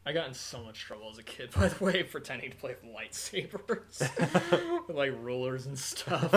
I got in so much trouble as a kid, by the way, pretending to play with lightsabers. With, like, rulers and stuff.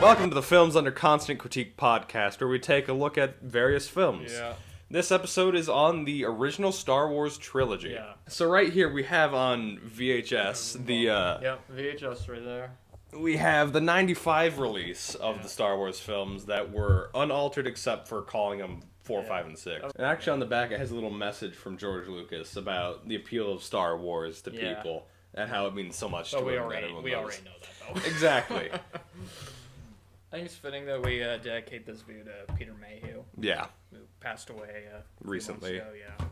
Welcome to the Films Under Constant Critique podcast, where we take a look at various films. Yeah. This episode is on the original Star Wars trilogy. Yeah. So right here we have on VHS Yep, VHS right there. we have the 95 release of the Star Wars films that were unaltered except for calling them 4, 5, and 6. And actually on the back it has a little message from George Lucas about the appeal of Star Wars to people and how it means so much to we him. already know that, though. Exactly. I think it's fitting that we dedicate this video to Peter Mayhew, Yeah. who passed away a few Recently. months ago, yeah.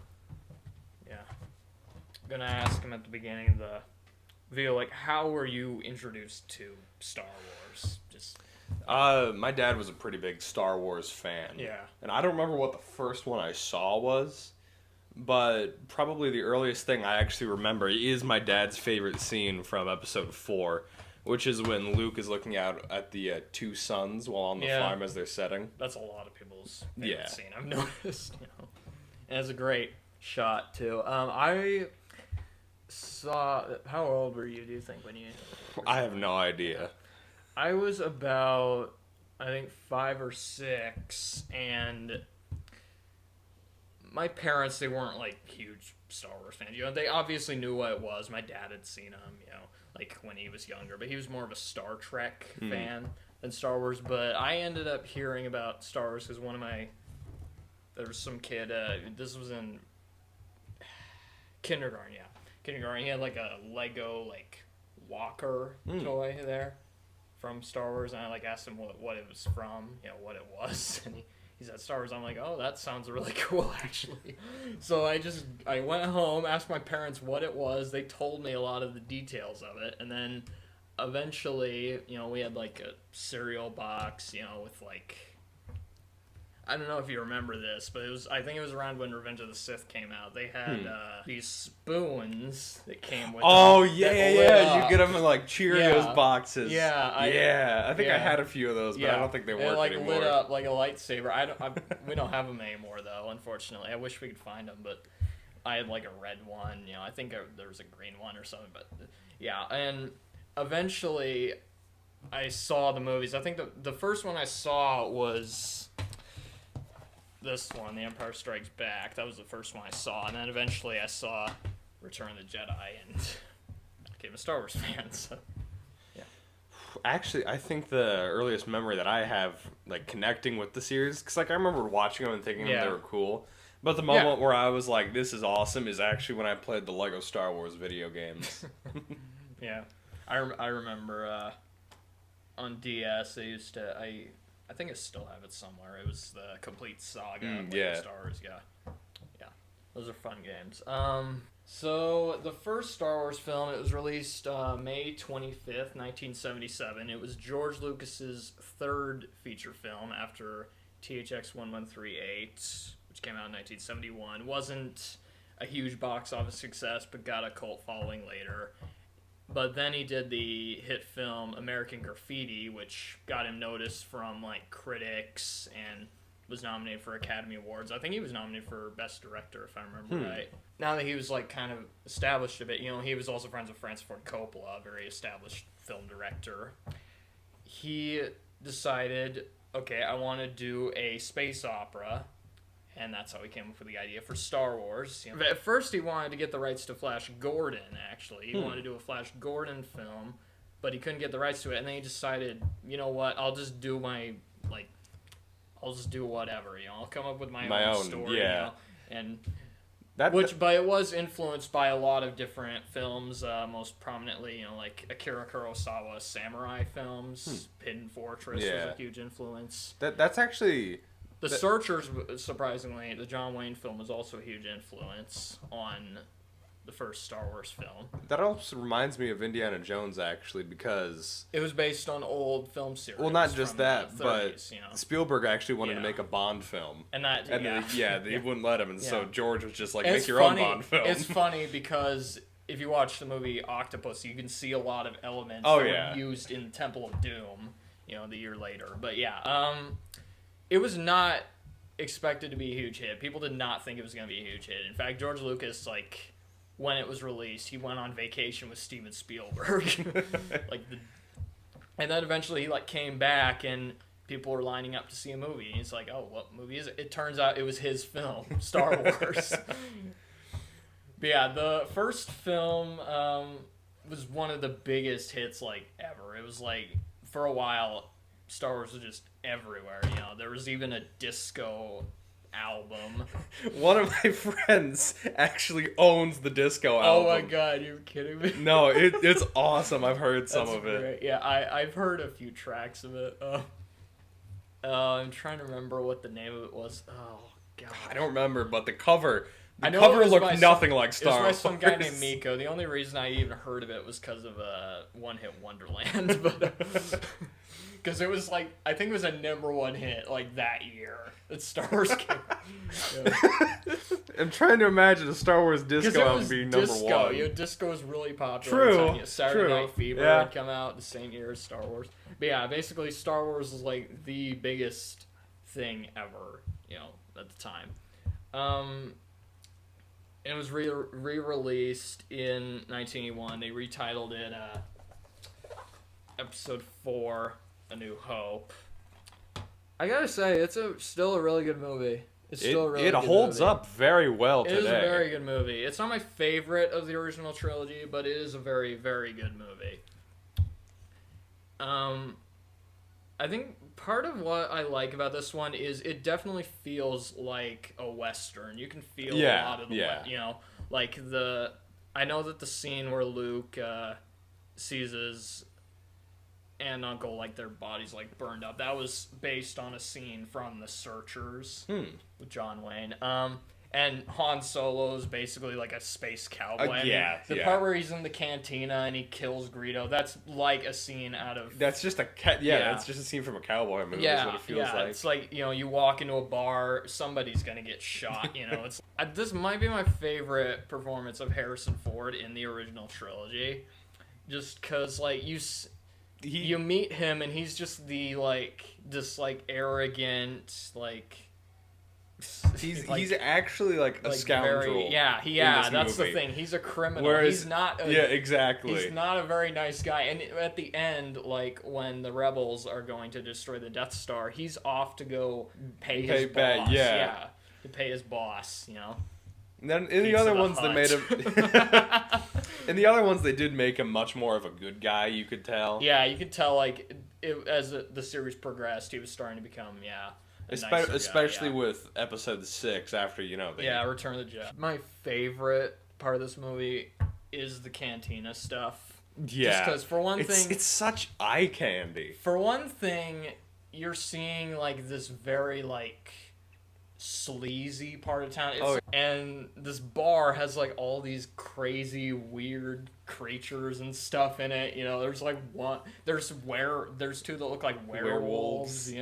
I'm gonna ask him at the beginning of the video, like, how were you introduced to Star Wars? Just My dad was a pretty big Star Wars fan. Yeah. And I don't remember what the first one I saw was, but probably the earliest thing I actually remember is my dad's favorite scene from episode 4, which is when Luke is looking out at the two suns while on the farm as they're setting. That's a lot of people's favorite scene, I've noticed. And it's a great shot too. I saw. How old were you? Do you think when you? I have no idea. I was about, I think, 5 or 6, and my parents, they weren't like huge Star Wars fans. They obviously knew what it was. My dad had seen them, like when he was younger, but he was more of a Star Trek fan than Star Wars. But I ended up hearing about Star Wars because there was some kid, this was in kindergarten, he had like a Lego like walker toy there from Star Wars, and I like asked him what it was from, what it was, and he said Star Wars. I'm like, oh, that sounds really cool, actually. So I went home, asked my parents what it was. They told me a lot of the details of it, and then eventually, we had like a cereal box, with like, I don't know if you remember this, but I think it was around when Revenge of the Sith came out. They had these spoons that came with them. You get them in like Cheerios boxes. I think I had a few of those, but I don't think they work like anymore. Lit up like a lightsaber. We don't have them anymore though, unfortunately. I wish we could find them, but I had like a red one. I think there was a green one or something, but yeah. And eventually, I saw the movies. I think the first one I saw was this one, The Empire Strikes Back. That was the first one I saw, and then eventually I saw Return of the Jedi, and I became a Star Wars fan. So, yeah. Actually, I think the earliest memory that I have, like, connecting with the series, because, like, I remember watching them and thinking they were cool, but the moment where I was like, this is awesome, is actually when I played the Lego Star Wars video games. Yeah. I remember on DS, they used to... I think I still have it somewhere. It was the Complete Saga of Star Wars. Yeah. Those are fun games. So the first Star Wars film, it was released May 25th, 1977. It was George Lucas's third feature film after THX 1138, which came out in 1971. Wasn't a huge box office success, but got a cult following later. But then he did the hit film American Graffiti, which got him noticed from like critics and was nominated for Academy Awards. I think he was nominated for Best Director, if I remember right. Now that he was like kind of established a bit, he was also friends with Francis Ford Coppola, a very established film director. He decided, okay, I want to do a space opera. And that's how he came up with the idea for Star Wars. At first, he wanted to get the rights to Flash Gordon, actually. He wanted to do a Flash Gordon film, but he couldn't get the rights to it. And then he decided, you know what, I'll just do whatever, I'll come up with my own story, And but it was influenced by a lot of different films, most prominently, like Akira Kurosawa's samurai films. Hidden Fortress was a huge influence. That's actually... The Searchers, surprisingly, the John Wayne film was also a huge influence on the first Star Wars film. That also reminds me of Indiana Jones, actually, because... It was based on old film series. Well, not just that, 30s, but Spielberg actually wanted to make a Bond film. They wouldn't let him, and so George was just like, it's make your own Bond film. It's funny because if you watch the movie Octopus, you can see a lot of elements that were used in Temple of Doom, the year later. But yeah, it was not expected to be a huge hit. People did not think it was going to be a huge hit. In fact, George Lucas, like, when it was released, he went on vacation with Steven Spielberg. And then eventually he, like, came back and people were lining up to see a movie. And he's like, oh, what movie is it? It turns out it was his film, Star Wars. But yeah, the first film was one of the biggest hits, like, ever. It was like, for a while, Star Wars was just everywhere. There was even a disco album. One of my friends actually owns the disco album. Oh my god, you're kidding me? No, it's awesome. I've heard some of it. Great. Yeah, I've heard a few tracks of it. I'm trying to remember what the name of it was. Oh god, I don't remember, but the cover looked nothing like Star Wars. It was by some guy named Miko. The only reason I even heard of it was because of One Hit Wonderland, but because it was like, I think it was a #1 hit like that year that Star Wars came out. Yeah. I'm trying to imagine a Star Wars disco album being #1. Disco was really popular. True. Saturday Night Fever had come out the same year as Star Wars. But yeah, basically Star Wars was like the biggest thing ever, at the time. It was re-released in 1981. They retitled it Episode 4, A New Hope. I gotta say, it's still a really good movie. It holds up very well today. It is a very good movie. It's not my favorite of the original trilogy, but it is a very, very good movie. I think part of what I like about this one is it definitely feels like a Western. You can feel a lot of the, like I know that the scene where Luke sees his aunt and uncle, like, their bodies, like, burned up, that was based on a scene from The Searchers with John Wayne. And Han Solo is basically like a space cowboy. The part where he's in the cantina and he kills Greedo, that's like a scene out of... That's just that's just a scene from a cowboy movie is what it feels like. It's like, you walk into a bar, somebody's gonna get shot, It's this might be my favorite performance of Harrison Ford in the original trilogy. Just because, like, you meet him and he's just the, like, this, like, arrogant, like... He's actually like a scoundrel. That's the thing. He's a criminal. Whereas, he's not. Exactly. He's not a very nice guy. And at the end, like when the rebels are going to destroy the Death Star, he's off to go pay his boss. To pay his boss. And then in the other ones, they made him. In the other ones, they did make him much more of a good guy. You could tell. Yeah, you could tell. Like as the series progressed, he was starting to become Especially with episode 6 after, Return of the Jedi. My favorite part of this movie is the cantina stuff. Yeah. Just because, for one thing... It's such eye candy. For one thing, you're seeing, like, this very, like, sleazy part of town. And this bar has, like, all these crazy, weird creatures and stuff in it. There's, like, there's two that look like werewolves.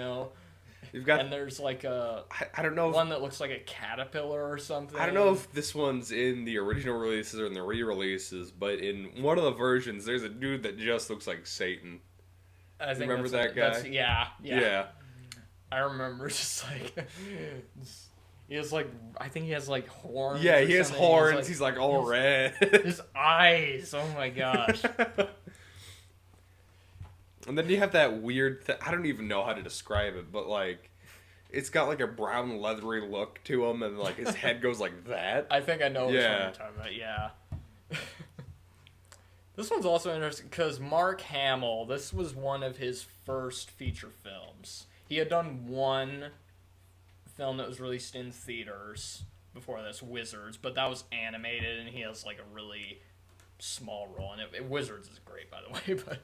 You've got, and there's like I don't know, one that looks like a caterpillar or something. I don't know if this one's in the original releases or in the re-releases, but in one of the versions, there's a dude that just looks like Satan. I think remember that guy? Yeah. I remember just like he has like, I think he has like horns. Yeah, he has horns. He's like all red. His eyes. Oh my gosh. And then you have that weird I don't even know how to describe it, but, like, it's got, like, a brown leathery look to him, and, like, his head goes like that. I think I know what you're talking about, yeah. This one's also interesting, because Mark Hamill, this was one of his first feature films. He had done one film that was released in theaters before this, Wizards, but that was animated, and he has, like, a really small role in it. Wizards is great, by the way, but...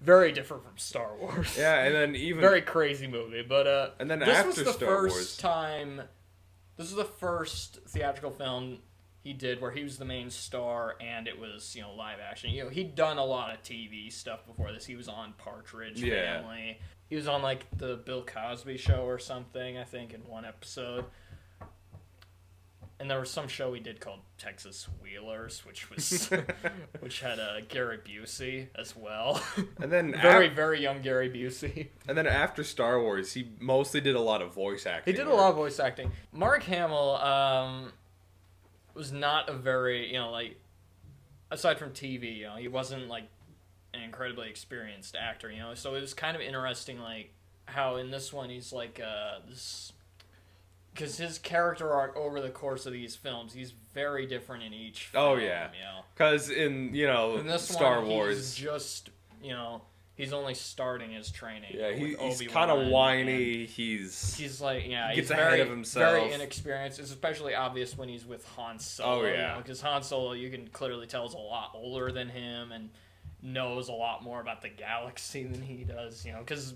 Very different from Star Wars. Yeah, and then even... Very crazy movie, but... and then this after was the Star first Wars... time... This was the first theatrical film he did where he was the main star and it was, live action. He'd done a lot of TV stuff before this. He was on Partridge Family. He was on, like, the Bill Cosby Show or something, I think, in one episode. And there was some show we did called Texas Wheelers, which was which had Gary Busey as well. And then very young Gary Busey. And then after Star Wars, he mostly did a lot of voice acting. He did a lot of voice acting. Mark Hamill was not a very, like, aside from TV, he wasn't like an incredibly experienced actor, So it was kind of interesting, like, how in this one he's like this. Because his character arc over the course of these films, he's very different in each film. Oh, yeah. Because in this Star one, Wars... he's just, he's only starting his training. Yeah, he's kind of whiny. He's like, gets ahead of himself. Very inexperienced. It's especially obvious when he's with Han Solo. Oh, yeah. Because Han Solo, you can clearly tell, is a lot older than him and knows a lot more about the galaxy than he does, because...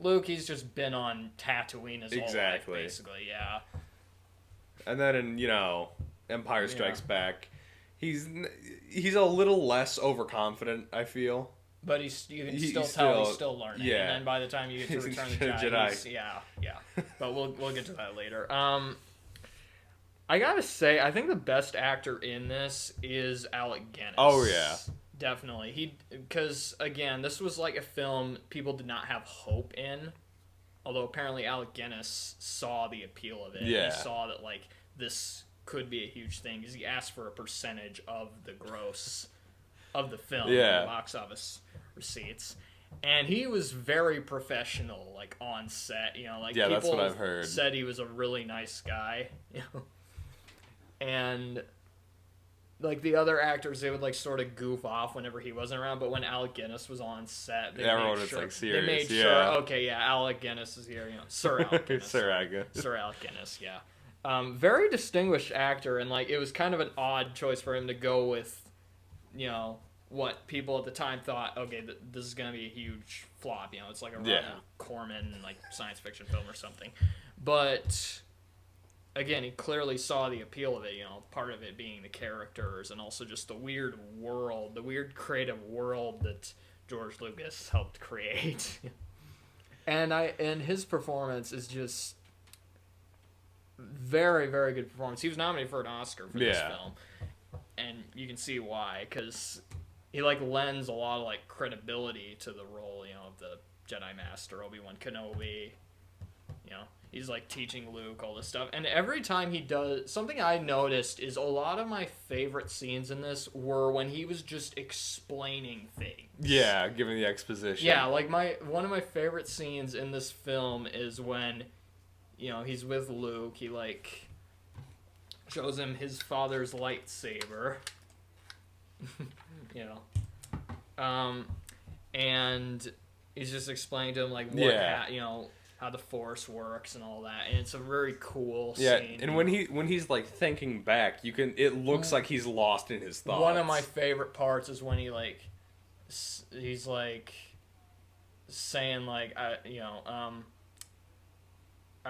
Luke, he's just been on Tatooine his whole life, basically, yeah. And then in, Empire Strikes Back, he's a little less overconfident, I feel. But you can still tell he's still learning. Yeah. And then by the time you get to Return of the Jedi, yeah. But we'll get to that later. I gotta say, I think the best actor in this is Alec Guinness. Oh, yeah. Definitely. Because, again, this was like a film people did not have hope in. Although apparently Alec Guinness saw the appeal of it. Yeah. He saw that, like, this could be a huge thing. Because he asked for a percentage of the gross of the film. Yeah. The box office receipts. And he was very professional, like, on set. Like, yeah, people that's what I've heard. Said he was a really nice guy. And... like, the other actors, they would, like, sort of goof off whenever he wasn't around, but when Alec Guinness was on set, everyone was, like, serious. They made sure, okay, yeah, Alec Guinness is here, Sir Alec Guinness. Sir Alec Guinness, yeah. Very distinguished actor, and, like, it was kind of an odd choice for him to go with, what people at the time thought, okay, this is going to be a huge flop, it's like a Ronald Corman, like, science fiction film or something. But... again, he clearly saw the appeal of it, part of it being the characters and also just the weird world, the weird creative world that George Lucas helped create. And his performance is just very, very good performance. He was nominated for an Oscar for this film. And you can see why, because he, like, lends a lot of, like, credibility to the role, of the Jedi Master, Obi-Wan Kenobi, He's, like, teaching Luke all this stuff. And every time he does... something I noticed is a lot of my favorite scenes in this were when he was just explaining things. Yeah, giving the exposition. Yeah, like, one of my favorite scenes in this film is when, he's with Luke. He, like, shows him his father's lightsaber. And he's just explaining to him, like, what... how the Force works and all that, and it's a very cool scene. Yeah, and when he's like thinking back, it looks like he's lost in his thoughts. One of my favorite parts is when he's like saying like I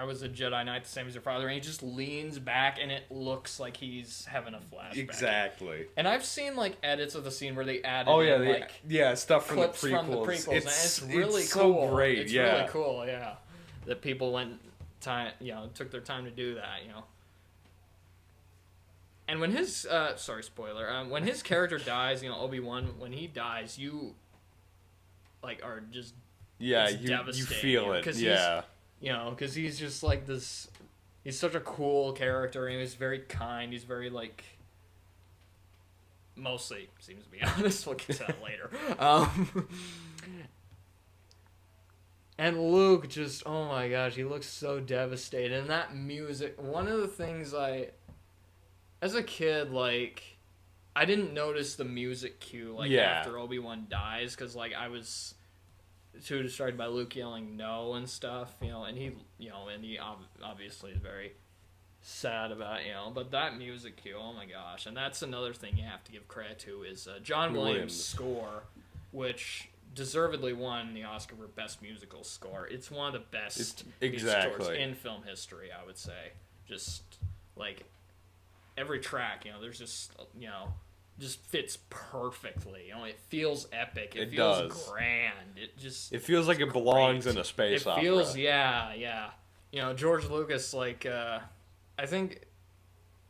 was a Jedi Knight the same as your father, and he just leans back and it looks like he's having a flashback. Exactly. And I've seen like edits of the scene where they added stuff from clips the prequels. From the prequels, and it's really it's cool. So great, it's yeah. really cool, yeah. That people took their time to do that, And when his sorry, spoiler. When his character dies, Obi-Wan, when he dies, you like are just you feel it, yeah. Because he's just like this. He's such a cool character, and he's very kind. He's very like. Mostly seems to be honest. We'll get to that later. And Luke just, oh my gosh, he looks so devastated. And that music, one of the things as a kid, like, I didn't notice the music cue, like, after Obi-Wan dies, because, like, I was too distracted by Luke yelling no and stuff, and he obviously is very sad about, but that music cue, oh my gosh. And that's another thing you have to give credit to is John Williams' score, which... deservedly won the Oscar for Best Musical Score. It's one of the best music scores in film history, I would say. Just, like, every track, there's just, just fits perfectly. It feels epic. It feels grand. It feels like it belongs in a space opera. It feels, yeah. George Lucas, like, I think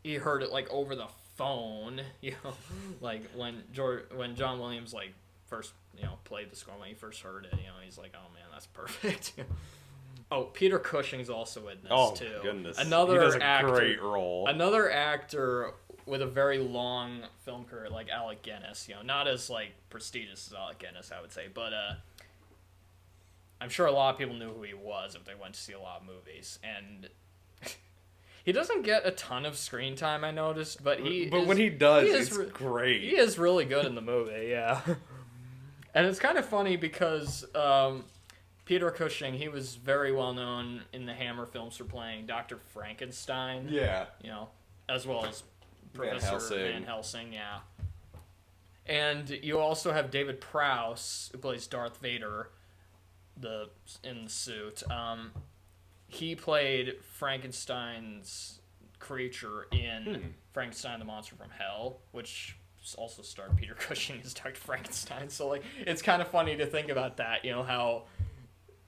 he heard it like over the phone, you know, like when John Williams like first, you know, played the score when he first heard it, you know, he's like, oh man, that's perfect. Oh, Peter Cushing's also in this too. Oh goodness, another he does a actor, great role. Another actor with a very long film career, like Alec Guinness, you know, not as like prestigious as Alec Guinness, I would say, but I'm sure a lot of people knew who he was if they went to see a lot of movies, and he doesn't get a ton of screen time, I noticed, but when he does, it's great. He is really good in the movie, yeah. And it's kind of funny because Peter Cushing, he was very well known in the Hammer films for playing Dr. Frankenstein. Yeah. You know, as well as Professor Van Helsing, yeah. And you also have David Prowse, who plays Darth Vader, in the suit. He played Frankenstein's creature in Frankenstein the Monster from Hell, which also starred Peter Cushing as Dr. Frankenstein. So, like, it's kind of funny to think about that, you know, how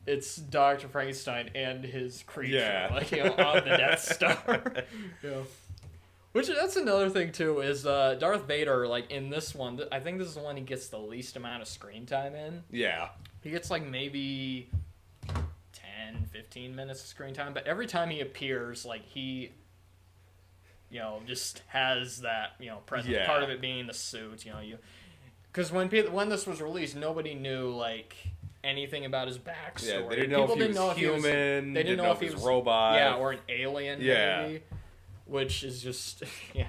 it's Dr. Frankenstein and his creature, like, you know, on the Death Star. Yeah. Which, that's another thing, too, is Darth Vader, like, in this one, I think this is the one he gets the least amount of screen time in. Yeah. He gets, like, maybe 10, 15 minutes of screen time, but every time he appears, like, he, you know, just has that, you know, presence. Yeah. Part of it being the suit, you know, because when this was released, nobody knew, like, anything about his backstory. Yeah, they didn't know if he was human, they didn't know if he was robot. Yeah, or an alien, maybe. Which is just, yeah.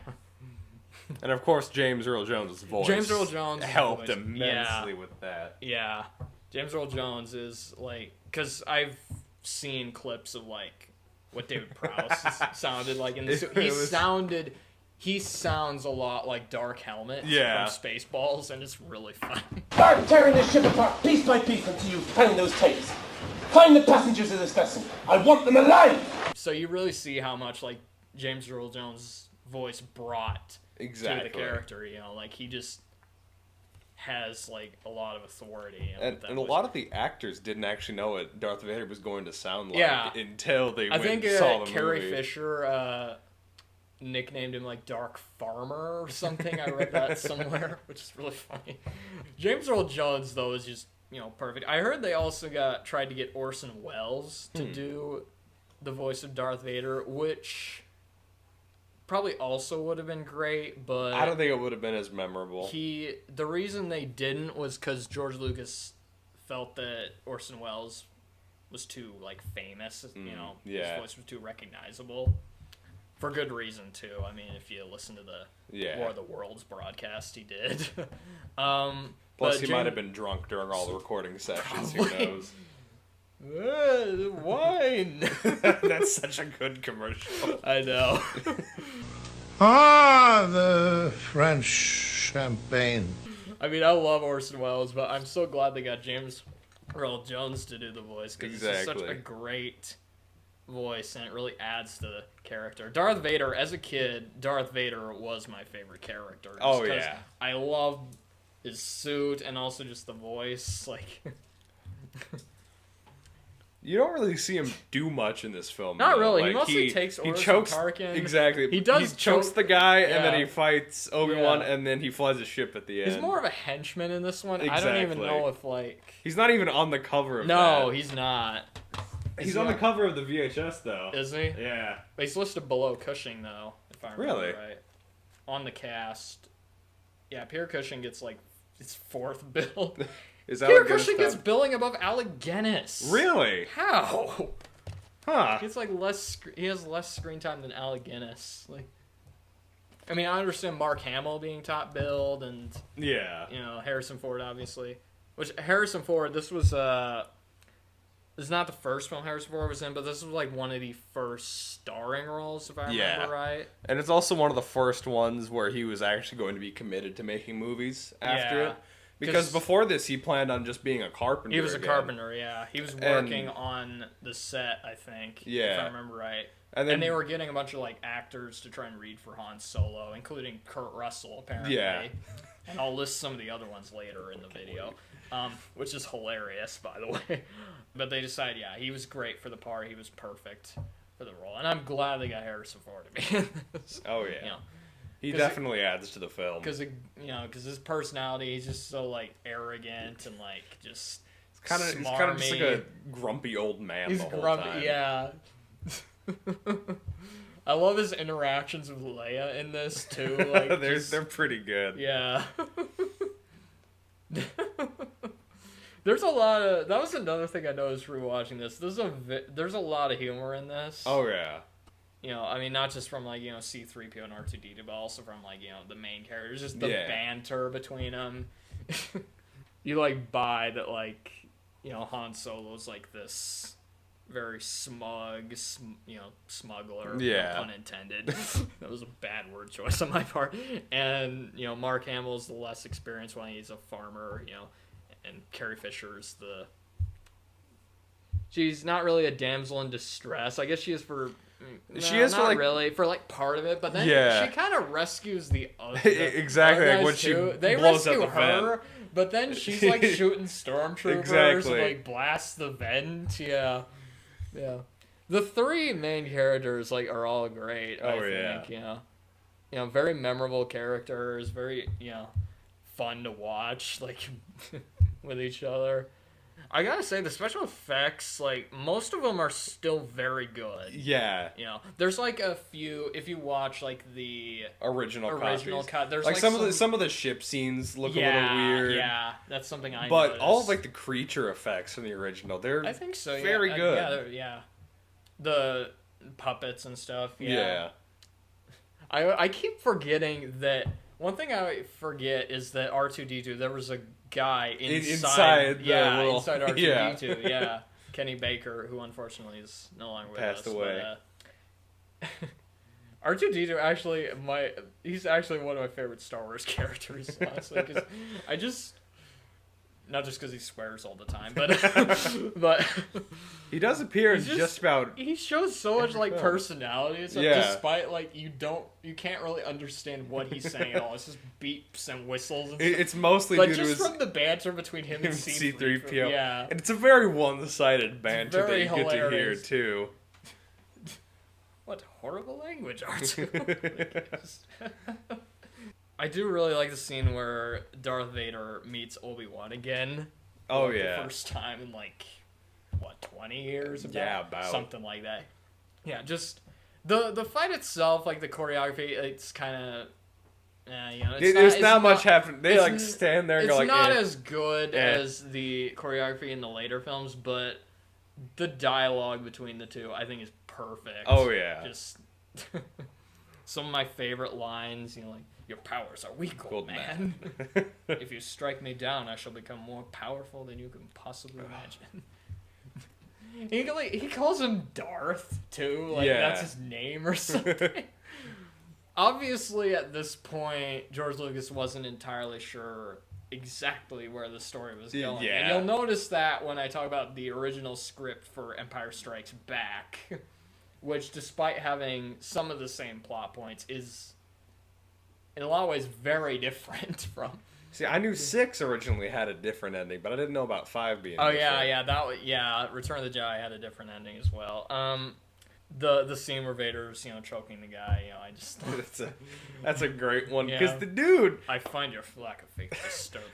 And of course, James Earl Jones' voice. James Earl Jones helped immensely with that. Yeah. James Earl Jones is, like, because I've seen clips of, like, what David Prowse sounded like in this. He sounds a lot like Dark Helmet from Spaceballs, and it's really funny. Start tearing this ship apart piece by piece until you find those tapes. Find the passengers of this vessel. I want them alive! So you really see how much, like, James Earl Jones' voice brought to the character, you know, like, he just has, like, a lot of authority. You know, and a lot of the actors didn't actually know what Darth Vader was going to sound like until they saw the movie. Carrie Fisher nicknamed him, like, Dark Farmer or something. I read that somewhere, which is really funny. James Earl Jones, though, is just, you know, perfect. I heard they also tried to get Orson Welles to do the voice of Darth Vader, which probably also would have been great, but I don't think it would have been as memorable. The reason they didn't was because George Lucas felt that Orson Welles was too, like, famous, you know, his voice was too recognizable. For good reason, too. I mean, if you listen to the War of the Worlds broadcast he did. Plus, he might have been drunk during all the recording sessions, who knows. Wine! That's such a good commercial. I know. The French champagne. I mean, I love Orson Welles, but I'm so glad they got James Earl Jones to do the voice, because it's such a great voice, and it really adds to the character. Darth Vader, as a kid, Darth Vader was my favorite character. Oh, yeah. I love his suit, and also just the voice, like... You don't really see him do much in this film. Not really. Like, he mostly takes orders from Tarkin. Exactly. He chokes the guy, and then he fights Obi-Wan, and then he flies a ship at the end. He's more of a henchman in this one. Exactly. I don't even know if, like... He's not even on the cover of that. No, he's not. He's on the cover of the VHS, though. Is he? Yeah. But he's listed below Cushing, though, if I remember right. On the cast. Yeah, Peter Cushing gets, like, his fourth bill. Peter Cushing gets billing above Alec Guinness. Really? How? Huh. He has less screen time than Alec Guinness. Like, I mean, I understand Mark Hamill being top billed, and you know, Harrison Ford, obviously. Which Harrison Ford, this is not the first film Harrison Ford was in, but this was like one of the first starring roles, if I remember right. And it's also one of the first ones where he was actually going to be committed to making movies after it. Because before this, he planned on just being a carpenter. He was a carpenter, yeah. He was working on the set, I think, if I remember right. And they were getting a bunch of, like, actors to try and read for Han Solo, including Kurt Russell, apparently. Yeah. And I'll list some of the other ones later in the video, which is hilarious, by the way. But they decided, he was great for the part. He was perfect for for the role, and I'm glad they got Harrison Ford to be in this. Oh yeah, You know, he definitely adds to the film. because his personality, he's just so like arrogant and like just He's kind of just like a grumpy old man. He's the whole grumpy, time. yeah. I love his interactions with Leia in this too. Like they're pretty good. Yeah. There's a lot of. That was another thing I noticed rewatching this. There's a lot of humor in this. Oh yeah. I mean, not just from like C-3PO and R2-D2, but also from like the main characters. Just the banter between them. You like buy that like Han Solo's like this very smug, smuggler. Yeah. Pun intended. That was a bad word choice on my part. And Mark Hamill's the less experienced one. He's a farmer. And Carrie Fisher's she's not really a damsel in distress. I guess she is for. She is not for really for like part of it, but then she kind of rescues the other. Exactly, other like when guys, she they blows rescue up the vent. her, but then she's like shooting stormtroopers, Exactly. and, like blasts the vent. Yeah. The three main characters like are all great. I think. Very memorable characters. Very fun to watch. Like. With each other. I gotta say, the special effects, like, most of them are still very good. Yeah. There's like a few, if you watch like the original cut, there's like some of the ship scenes look a little weird. Yeah, that's something I But noticed. all of like the creature effects from the original, they're I think so. very good. Yeah. The puppets and stuff. Yeah. I keep forgetting that. One thing I forget is that R2-D2, there was a guy inside R2-D2, yeah. Kenny Baker, who unfortunately is no longer with us. Passed away. But, R2-D2 actually, he's actually one of my favorite Star Wars characters, honestly, because I just, not just because he swears all the time, but he does appear in just about. He shows so much like personality. So despite like you can't really understand what he's saying at all. It's just beeps and whistles. And stuff. It's mostly but due just to from the banter between him and C-3PO. Yeah, and it's a very one-sided banter that you get to hear too. What horrible language, R2. I do really like the scene where Darth Vader meets Obi-Wan again. Oh, The first time in, 20 years? About. Something like that. Yeah, just... The fight itself, like, the choreography, it's kind of... There's not much happening. They, stand there and go, It's not as good as the choreography in the later films, but the dialogue between the two, I think, is perfect. Oh, yeah. Just... some of my favorite lines, your powers are weak, old man. If you strike me down, I shall become more powerful than you can possibly imagine. He calls him Darth, too. That's his name or something. Obviously, at this point, George Lucas wasn't entirely sure exactly where the story was going. Yeah. And you'll notice that when I talk about the original script for Empire Strikes Back, which, despite having some of the same plot points, is... in a lot of ways, very different from... See, I knew 6 originally had a different ending, but I didn't know about 5 being different. Return of the Jedi had a different ending as well. The scene where Vader's, choking the guy, I just... that's a great one, because the dude... I find your lack of faith disturbing.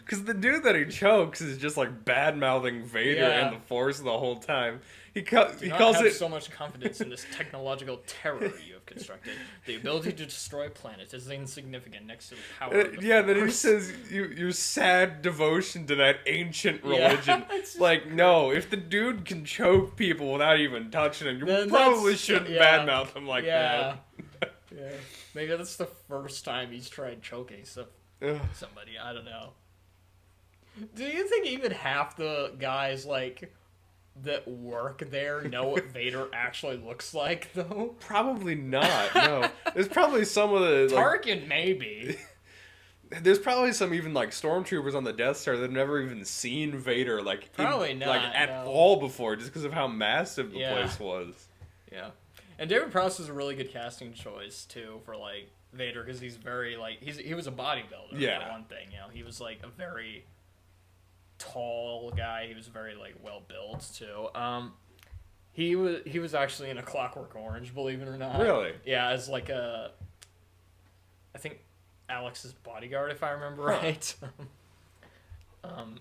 Because the dude that he chokes is just, bad-mouthing Vader and the Force the whole time. He calls it so much confidence in this technological terror you have constructed. The ability to destroy a planet is insignificant next to the power of the Force. Then he says your sad devotion to that ancient religion. No, if the dude can choke people without even touching him, you probably shouldn't badmouth him like that. Yeah. Maybe that's the first time he's tried choking somebody. I don't know. Do you think even half the guys that work there know what Vader actually looks like, though? Probably not, no. There's probably some of the... Tarkin, maybe. There's probably some even, stormtroopers on the Death Star that have never even seen Vader, probably not, at all before, just because of how massive the place was. Yeah. And David Prowse is a really good casting choice, too, for, Vader, because he's very, he was a bodybuilder, for one thing, He was, a very... tall guy. He was very well built too. He was actually in A Clockwork Orange, believe it or not. Really? Yeah, as like I think Alex's bodyguard, if I remember right.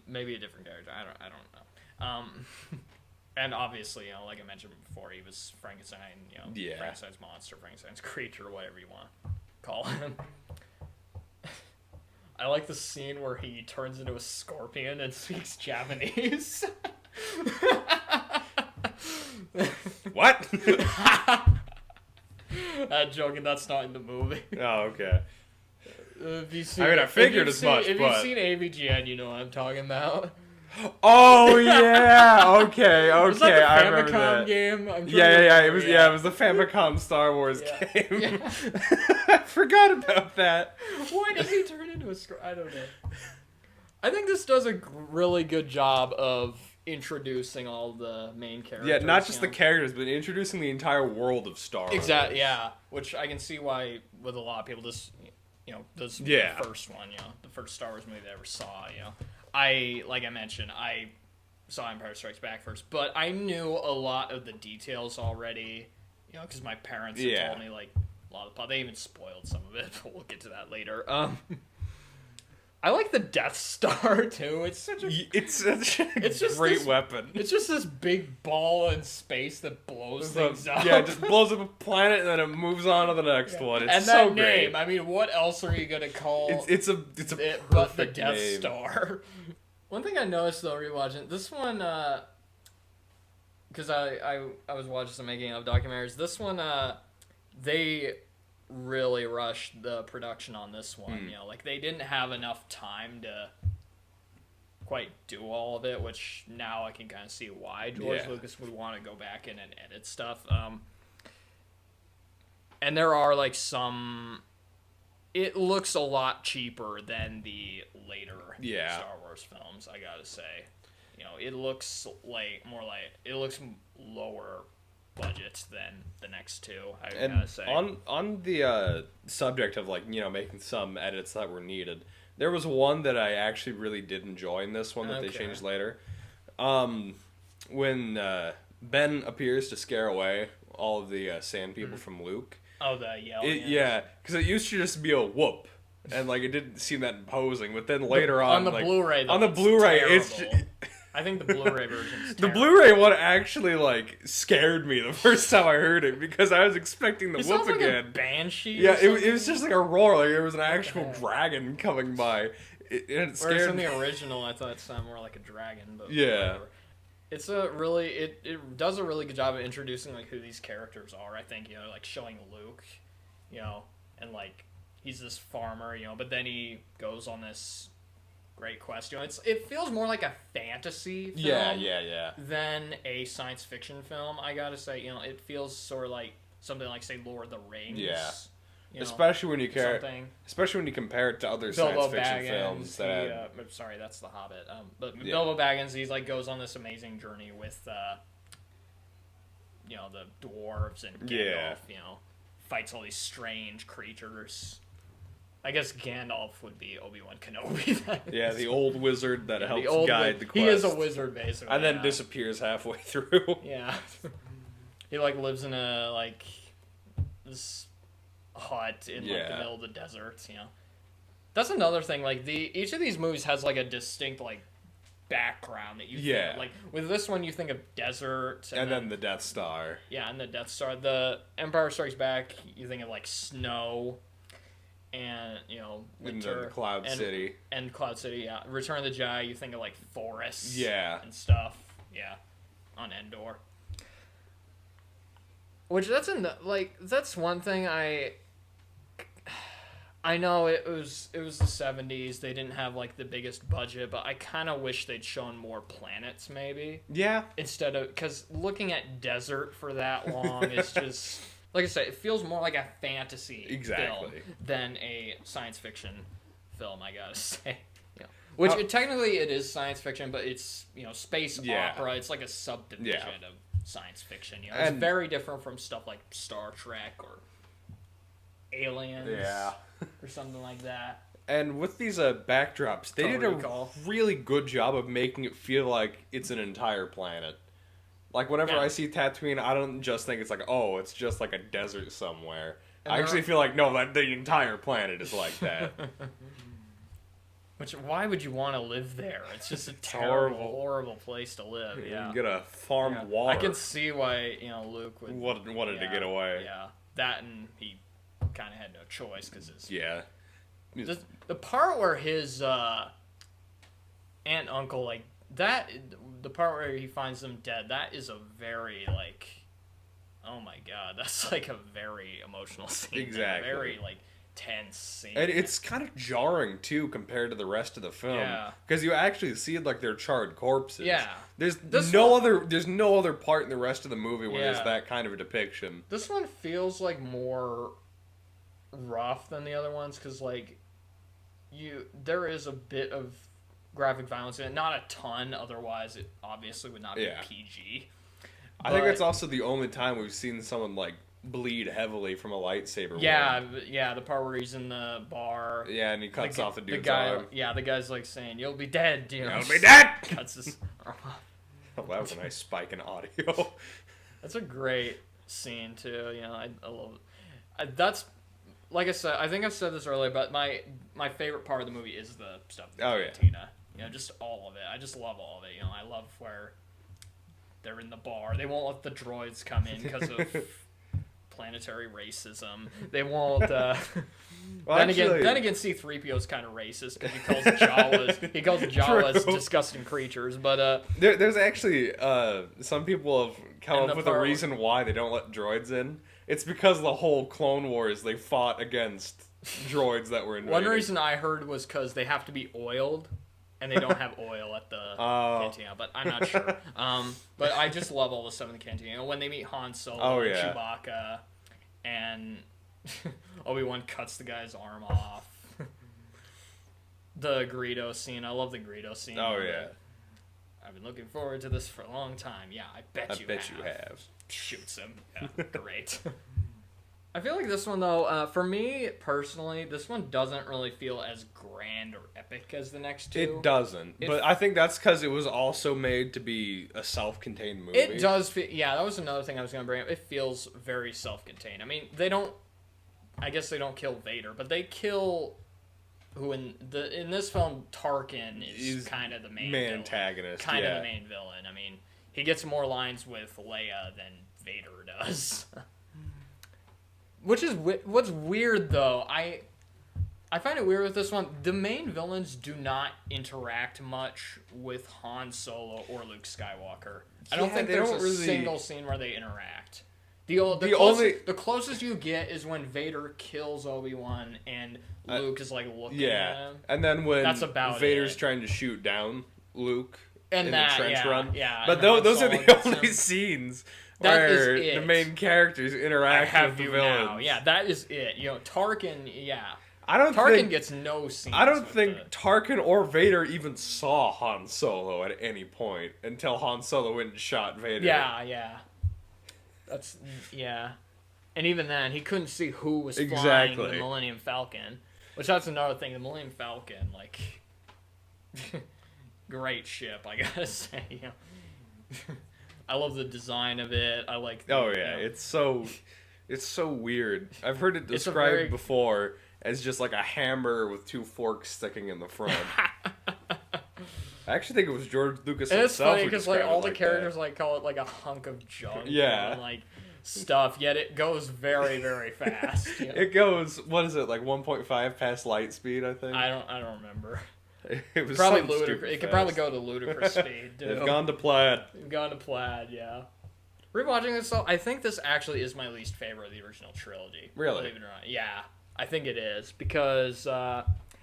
Maybe a different character. I don't know. And obviously, like I mentioned before, he was Frankenstein. Yeah. Frankenstein's monster, Frankenstein's creature, whatever you want to call him. I like the scene where he turns into a scorpion and speaks Japanese. What? Joking, that's not in the movie. Oh, okay. I figured as much, If but... you've seen AVGN, you know what I'm talking about. Oh, yeah! Okay, Was that the I remember Famicom that. game? Yeah, it was the Famicom Star Wars game. Yeah. I forgot about that. Why did he turn into a I don't know. I think this does a really good job of introducing all the main characters. Yeah, not just the characters, but introducing the entire world of Star Wars. Exactly, yeah. Which I can see why, with a lot of people, this was the first one, the first Star Wars movie they ever saw, like I mentioned, I saw Empire Strikes Back first, but I knew a lot of the details already, because my parents had told me, like, a lot of the plot. They even spoiled some of it, but we'll get to that later. I like the Death Star, too. It's such a great weapon. It's just this big ball in space that blows things up. Yeah, it just blows up a planet and then it moves on to the next one. It's and so that great. name, I mean, what else are you going to call it's a it but the perfect Death name. Star? One thing I noticed, though, rewatching this one, because I was watching some making of documentaries, this one, they really rushed the production on this one. Like they didn't have enough time to quite do all of it, which now I can kind of see why George Lucas would want to go back in and edit stuff. And there are like it looks a lot cheaper than the later Star Wars films, I gotta say. It looks it looks lower budget than the next two, I gotta say. On the subject of making some edits that were needed, there was one that I actually really did enjoy in this one that they changed later. When Ben appears to scare away all of the sand people from Luke. Oh, the yelling. Yeah, because it used to just be a whoop, and it didn't seem that imposing. But then later on the Blu-ray, though, on the Blu-ray, it's I think the Blu-ray version's the terrible. Blu-ray one actually scared me the first time I heard it because I was expecting the it whoop sounds like again. A banshee. Yeah, it was just like a roar, like there was an actual dragon coming by. It scared Whereas in me. the original, I thought it sounded more like a dragon. But yeah, whatever. It's it does a really good job of introducing who these characters are. I think showing Luke, and he's this farmer, but then he goes on this great quest. It feels more like a fantasy film than a science fiction film, I gotta say. It feels sort of like something like, say, Lord of the Rings. Yeah. Especially when you compare it to other Bilbo science fiction Baggins, films. Sorry, that's The Hobbit. But Bilbo Baggins, he's goes on this amazing journey with the dwarves and Gandalf. Fights all these strange creatures. I guess Gandalf would be Obi-Wan Kenobi then. Yeah, the old wizard that helps guide the quest. He is a wizard, basically. And then disappears halfway through. Yeah. He, lives in a, this hut in, the middle of the desert, That's another thing, each of these movies has, a distinct, background that you think. With this one, you think of desert. And then the Death Star. Yeah, and the Death Star. The Empire Strikes Back, you think of, snow. And winter, and Cloud City, and Cloud City. Yeah, Return of the Jedi. You think of forests, and stuff. Yeah, on Endor. Which that's one thing I know it was the 70s. They didn't have the biggest budget, but I kind of wish they'd shown more planets maybe. Yeah. Instead of because looking at desert for that long is just. Like I said, it feels more like a fantasy film than a science fiction film, I gotta say. Which technically it is science fiction, but it's space opera. It's like a subdivision of science fiction. It's very different from stuff like Star Trek or Aliens, or something like that. And with these backdrops, they did a really good job of making it feel like it's an entire planet. Like, whenever Yeah. I see Tatooine, I don't just think it's like, oh, it's just like a desert somewhere. And I there actually are- feel like, no, that the entire planet is like that. Which, why would you want to live there? It's just a horrible. terrible, horrible place to live. Yeah. You get a farm Yeah. water. I can see why, Luke would Wanted to yeah, get away. Yeah, that, and he kind of had no choice because his Yeah. the part where his aunt and uncle, like that, the part where he finds them dead, that is a very like, oh my god, that's like a very emotional scene. Exactly. A very like tense scene. And it's kind of jarring too compared to the rest of the film, Yeah. because you actually see like they're charred corpses. Yeah. There's This no one- other part in the rest of the movie where there's Yeah. that kind of a depiction. This one feels like more rough than the other ones because like there is a bit of graphic violence in it, not a ton. Otherwise, it obviously would not be Yeah. PG. I think But- that's also the only time we've seen someone like bleed heavily from a lightsaber. Yeah, wound. yeah, the part where he's in the bar. Yeah, and he cuts off the dude's guy, arm. Yeah, the guy's like saying, "You'll be dead." You know, You'll be dead! Cuts his arm off. Oh, that was a nice spike in audio. That's a great scene too. I love it. That's like I said. I think I've said this earlier, but my favorite part of the movie is the stuff in the Oh, yeah. cantina. Just all of it. I just love all of it. I love where they're in the bar. They won't let the droids come in because of planetary racism. They won't. Well, then actually- again, C-3PO is kind of racist because he calls Jawas True. disgusting creatures. But There's actually some people have come And up the with a part- reason why they don't let droids in. It's because the whole Clone Wars they fought against droids that were invading. one reason I heard was because they have to be oiled, and they don't have oil at the Oh. cantina. But I'm not sure. But I just love all the stuff in the cantina. When they meet Han Solo, Oh, and yeah. Chewbacca, and Obi-Wan cuts the guy's arm off. The Greedo scene. I love the Greedo scene. Oh, where yeah. I've been looking forward to this for a long time. Yeah, I bet I you bet have. you have. Shoots him. Yeah, great. I feel like this one, though, for me personally, this one doesn't really feel as grand or epic as the next two. It doesn't, but I think that's because it was also made to be a self-contained movie. It does feel, yeah, that was another thing I was going to bring up. It feels very self-contained. I mean, I guess they don't kill Vader, but they kill who in this film, Tarkin is He's kind of the main antagonist. Kind yeah. of the main villain. I mean, he gets more lines with Leia than Vader does. Which is what's weird though. I find it weird with this one. The main villains do not interact much with Han Solo or Luke Skywalker. I don't Yeah, think they there's don't a really- single scene where they interact. The closest you get is when Vader kills Obi-Wan and Luke is like looking at Yeah, him. and then when That's about Vader's it. trying to shoot down Luke And in that, the trench yeah, run. yeah, But and Han those are Solo the gets only him. scenes That is where it. the main characters I interact have with the you villains. now. Yeah, that is it. Tarkin, yeah. I don't Tarkin think gets no scenes. I don't with think the- Tarkin or Vader even saw Han Solo at any point until Han Solo went and shot Vader. Yeah. That's yeah. And even then, he couldn't see who was flying Exactly. the Millennium Falcon. Which that's another thing. The Millennium Falcon, like, great ship, I gotta say. I love the design of it. I like. Oh yeah, it's so weird. I've heard it It's a described very- before as just like a hammer with two forks sticking in the front. I actually think it was George Lucas And it's himself funny who because like described all it the like characters like call it like a hunk of junk. Yeah. And, like stuff. Yet it goes very very fast. that. It goes, what is it, like 1.5 past light speed? I think. I don't remember. It was Probably something ludicrous. stupid It could fast. probably go to ludicrous speed. Too. They've gone to plaid. We've gone to plaid, yeah. Rewatching this though, I think this actually is my least favorite of the original trilogy. Really? Believe it or not. Yeah, I think it is because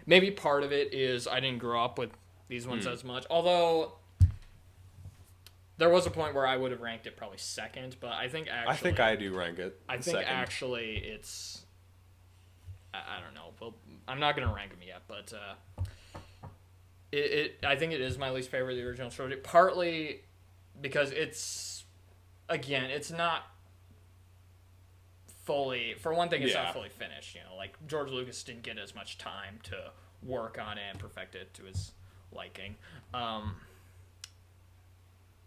maybe part of it is I didn't grow up with these ones as much. Although there was a point where I would have ranked it probably second, but I think actually I think I do rank it. I think second. actually it's I don't know. Well, I'm not gonna rank them yet, but I think it is my least favorite of the original trilogy. Partly because it's not fully. For one thing, it's Yeah. not fully finished. Like George Lucas didn't get as much time to work on it and perfect it to his liking.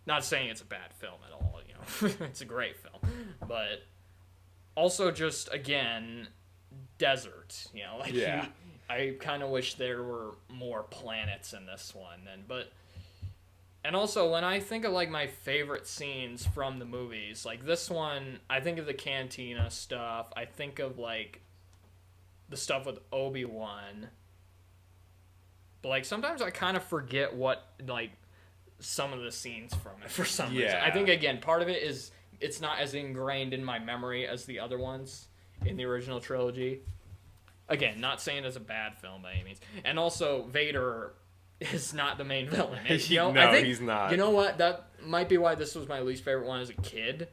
Not saying it's a bad film at all, you know. It's a great film. But also just, again, desert, you know. Like, yeah. I kind of wish there were more planets in this one. And also, when I think of, like, my favorite scenes from the movies, like, this one, I think of the cantina stuff. I think of, like, the stuff with Obi-Wan. But, like, sometimes I kind of forget what, like, some of the scenes from it for some reason. I think, again, part of it is it's not as ingrained in my memory as the other ones in the original trilogy. Again, not saying it's a bad film by any means. And also, Vader is not the main villain. You know, No, I think, he's not. You know what? That might be why this was my least favorite one as a kid.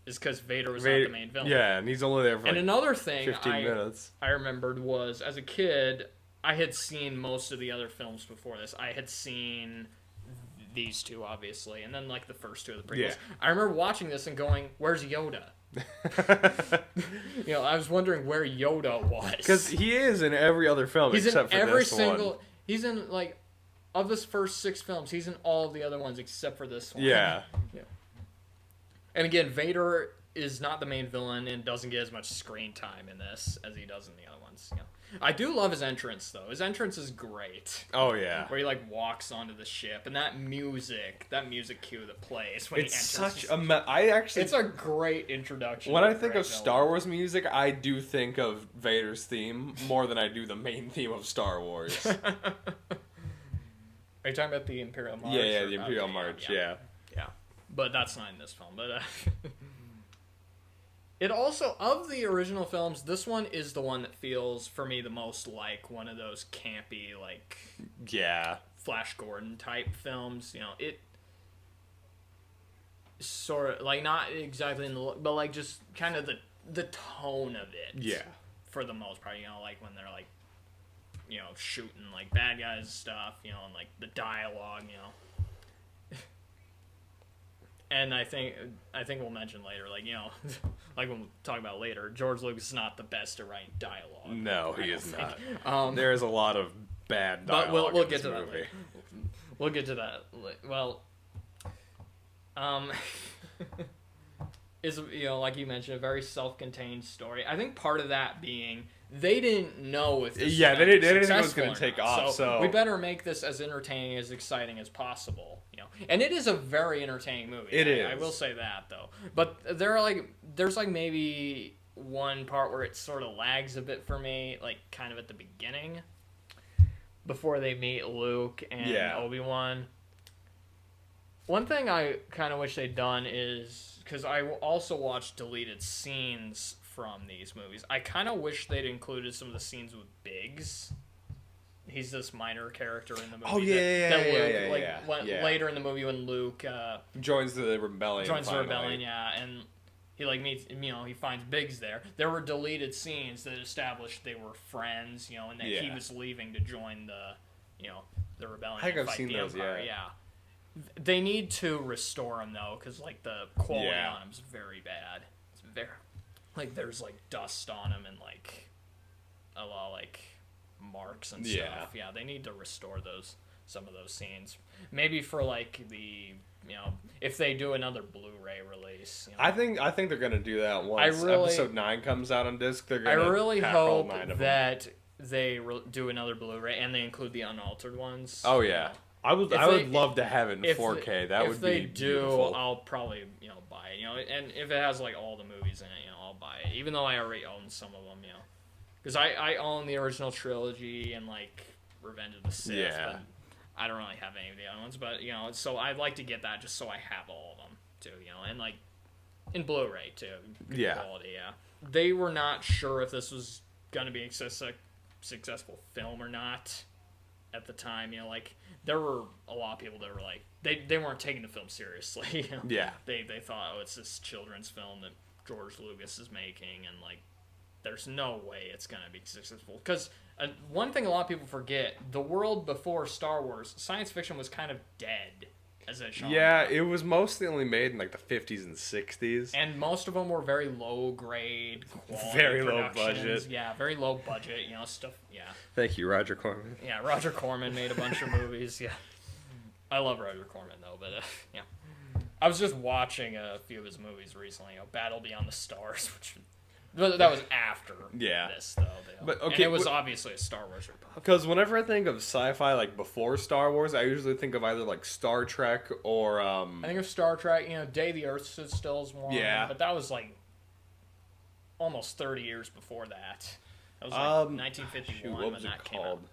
Is because Vader was not the main villain. Yeah, and he's only there for another thing 15 minutes. I remembered was, as a kid, I had seen most of the other films before this. I had seen these two, obviously, and then, like, the first two of the prequels. Yeah. I remember watching this and going, where's Yoda? You know, I was wondering where Yoda was. Because he is in every other film except for this one. He's in, like, of this first 6 films, he's in all of the other ones except for this one. Yeah. Yeah. And again, Vader is not the main villain and doesn't get as much screen time in this as he does in the other ones. You know. I do love his entrance, though. His entrance is great. Oh, yeah. Where he, like, walks onto the ship, and that music cue that plays when he enters. Such a... It's a great introduction. When I think of Star Wars music, I do think of Vader's theme more than I do the main theme of Star Wars. Are you talking about the Imperial March? Yeah, the Imperial March, yeah. Yeah, but that's not in this film. But it also, of the original films, this one is the one that feels, for me, the most like one of those campy, like... Yeah. Flash Gordon type films. You know, it... sort of, like, not exactly in the look, but, like, just kind of the tone of it. Yeah. For the most part, you know, like, when they're, like, you know, shooting, like, bad guys and stuff, you know, and, like, the dialogue, you know. And I think we'll mention later, like, you know, like we'll talk about later, George Lucas is not the best at writing dialogue. No, he is not. There is a lot of bad dialogue. But we'll get to that later. We'll get to that. Well, is, you know, like you mentioned, a very self-contained story. I think part of that being they didn't know if this they didn't think it was going to take off. So we better make this as entertaining, as exciting as possible. You know, and it is a very entertaining movie. It is. I will say that though. But there's maybe one part where it sort of lags a bit for me, like kind of at the beginning, before they meet Luke and Obi-Wan. One thing I kind of wish they'd done is, because I also watched deleted scenes from these movies, I kind of wish they'd included some of the scenes with Biggs. He's this minor character in the movie. Oh, yeah. Later in the movie when Luke... joins the rebellion. And he, like, meets, you know, he finds Biggs there. There were deleted scenes that established they were friends, you know, and that he was leaving to join the, you know, the rebellion. I think and I've seen those, Empire. They need to restore them, though, because, like, the quality on them is very bad. It's very... Like, there's, like, dust on them and, like, a lot of, like, marks and stuff. Yeah, they need to restore some of those scenes. Maybe for, like, the, you know, if they do another Blu-ray release. You know. I think they're going to do that once Episode 9 comes out on disc. They're going to really hope that they do another Blu-ray and they include the unaltered ones. Oh, yeah. I would love to have it in 4K. That would be beautiful. If they do, I'll probably, you know, buy it. You know, and if it has, like, all the movies in it, you know, I'll buy it. Even though I already own some of them, you know. Because I own the original trilogy and, like, Revenge of the Sith. Yeah. But I don't really have any of the other ones. But, you know, so I'd like to get that just so I have all of them, too, you know. And, like, in Blu-ray, too. Good quality, They were not sure if this was going to be a successful film or not at the time, you know, like... There were a lot of people that were like, they weren't taking the film seriously. You know? Yeah. They thought, it's this children's film that George Lucas is making, and, like, there's no way it's going to be successful. Because one thing a lot of people forget, the world before Star Wars, science fiction was kind of dead as a genre. Yeah, it was mostly only made in, like, the 50s and 60s. And most of them were very low-grade quality very low budget. Yeah, very low budget, you know, stuff, Thank you, Roger Corman. Yeah, Roger Corman made a bunch of movies, I love Roger Corman, though, but, I was just watching a few of his movies recently. Battle Beyond the Stars, which that was after this though. But okay, and it was obviously a Star Wars ripoff. Because whenever I think of sci-fi, like before Star Wars, I usually think of either like Star Trek or I think of Star Trek. Day the Earth Stood Still is one. Yeah. But that was like almost 30 years before that. That was like 1951 what was when it that came called? out.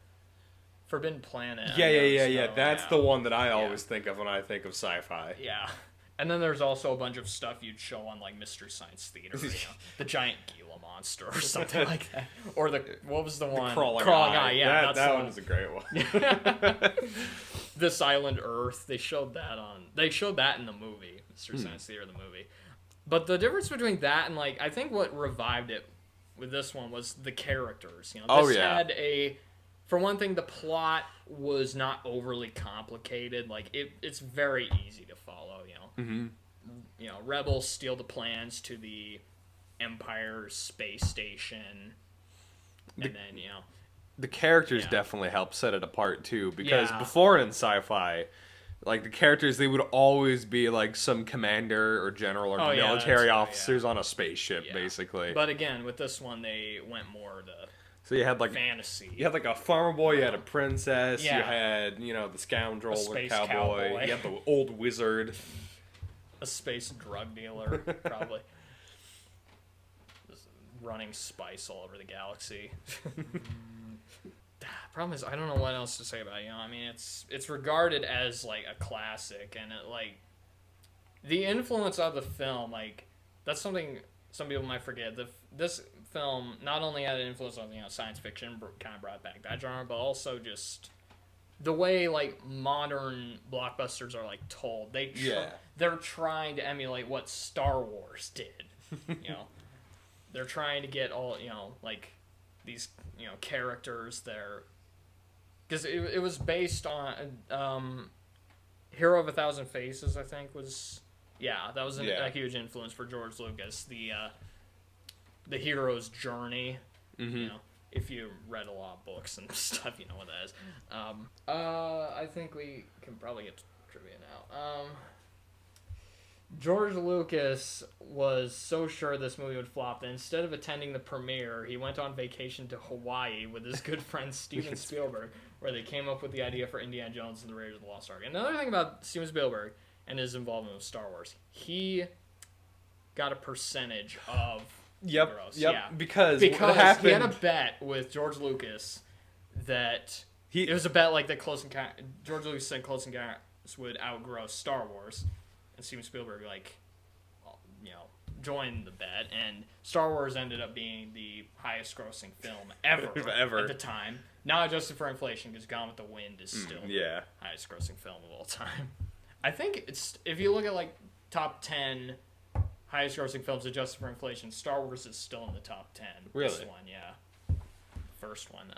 Forbidden Planet. Yeah. That's the one that I always think of when I think of sci-fi. Yeah. And then there's also a bunch of stuff you'd show on like Mystery Science Theater, the giant Gila monster or something like that, or what was the one? Crawling Eye. Yeah, that one was a great one. This Island Earth. They showed that in the movie, Mystery Science Theater, the movie. But the difference between that and like I think what revived it with this one was the characters. This had for one thing, the plot was not overly complicated. Like it's very easy to follow. Rebels steal the plans to the Empire's space station, and then the characters definitely help set it apart too. Because before in sci-fi, like the characters, they would always be like some commander or general or military officers on a spaceship, basically. But again, with this one, they went more to. So you had like fantasy. You had like a farmer boy, you had a princess, you had the scoundrel or cowboy, you had the old wizard, a space drug dealer, probably just running spice all over the galaxy. Problem is, I don't know what else to say about it. I mean, it's regarded as like a classic, and the influence of the film, like that's something some people might forget. This film not only had an influence on science fiction, kind of brought back that genre, but also just the way like modern blockbusters are like told. They're trying to emulate what Star Wars did. They're trying to get all like these characters there, because it was based on Hero of a Thousand Faces. I think was that was a huge influence for George Lucas. The hero's journey. If you read a lot of books and stuff, you know what that is. I think we can probably get to trivia now. George Lucas was so sure this movie would flop that instead of attending the premiere, he went on vacation to Hawaii with his good friend Steven Spielberg, where they came up with the idea for Indiana Jones and the Raiders of the Lost Ark. Another thing about Steven Spielberg and his involvement with Star Wars, he got a percentage of gross. Because he had a bet with George Lucas that it was a bet like that George Lucas said Close Encounters would outgross Star Wars, and Steven Spielberg joined the bet, and Star Wars ended up being the highest grossing film ever at the time. Not adjusted for inflation, because Gone with the Wind is still the highest grossing film of all time. I think if you look at like top 10 highest grossing films adjusted for inflation, Star Wars is still in the top 10. Really? This one, first one.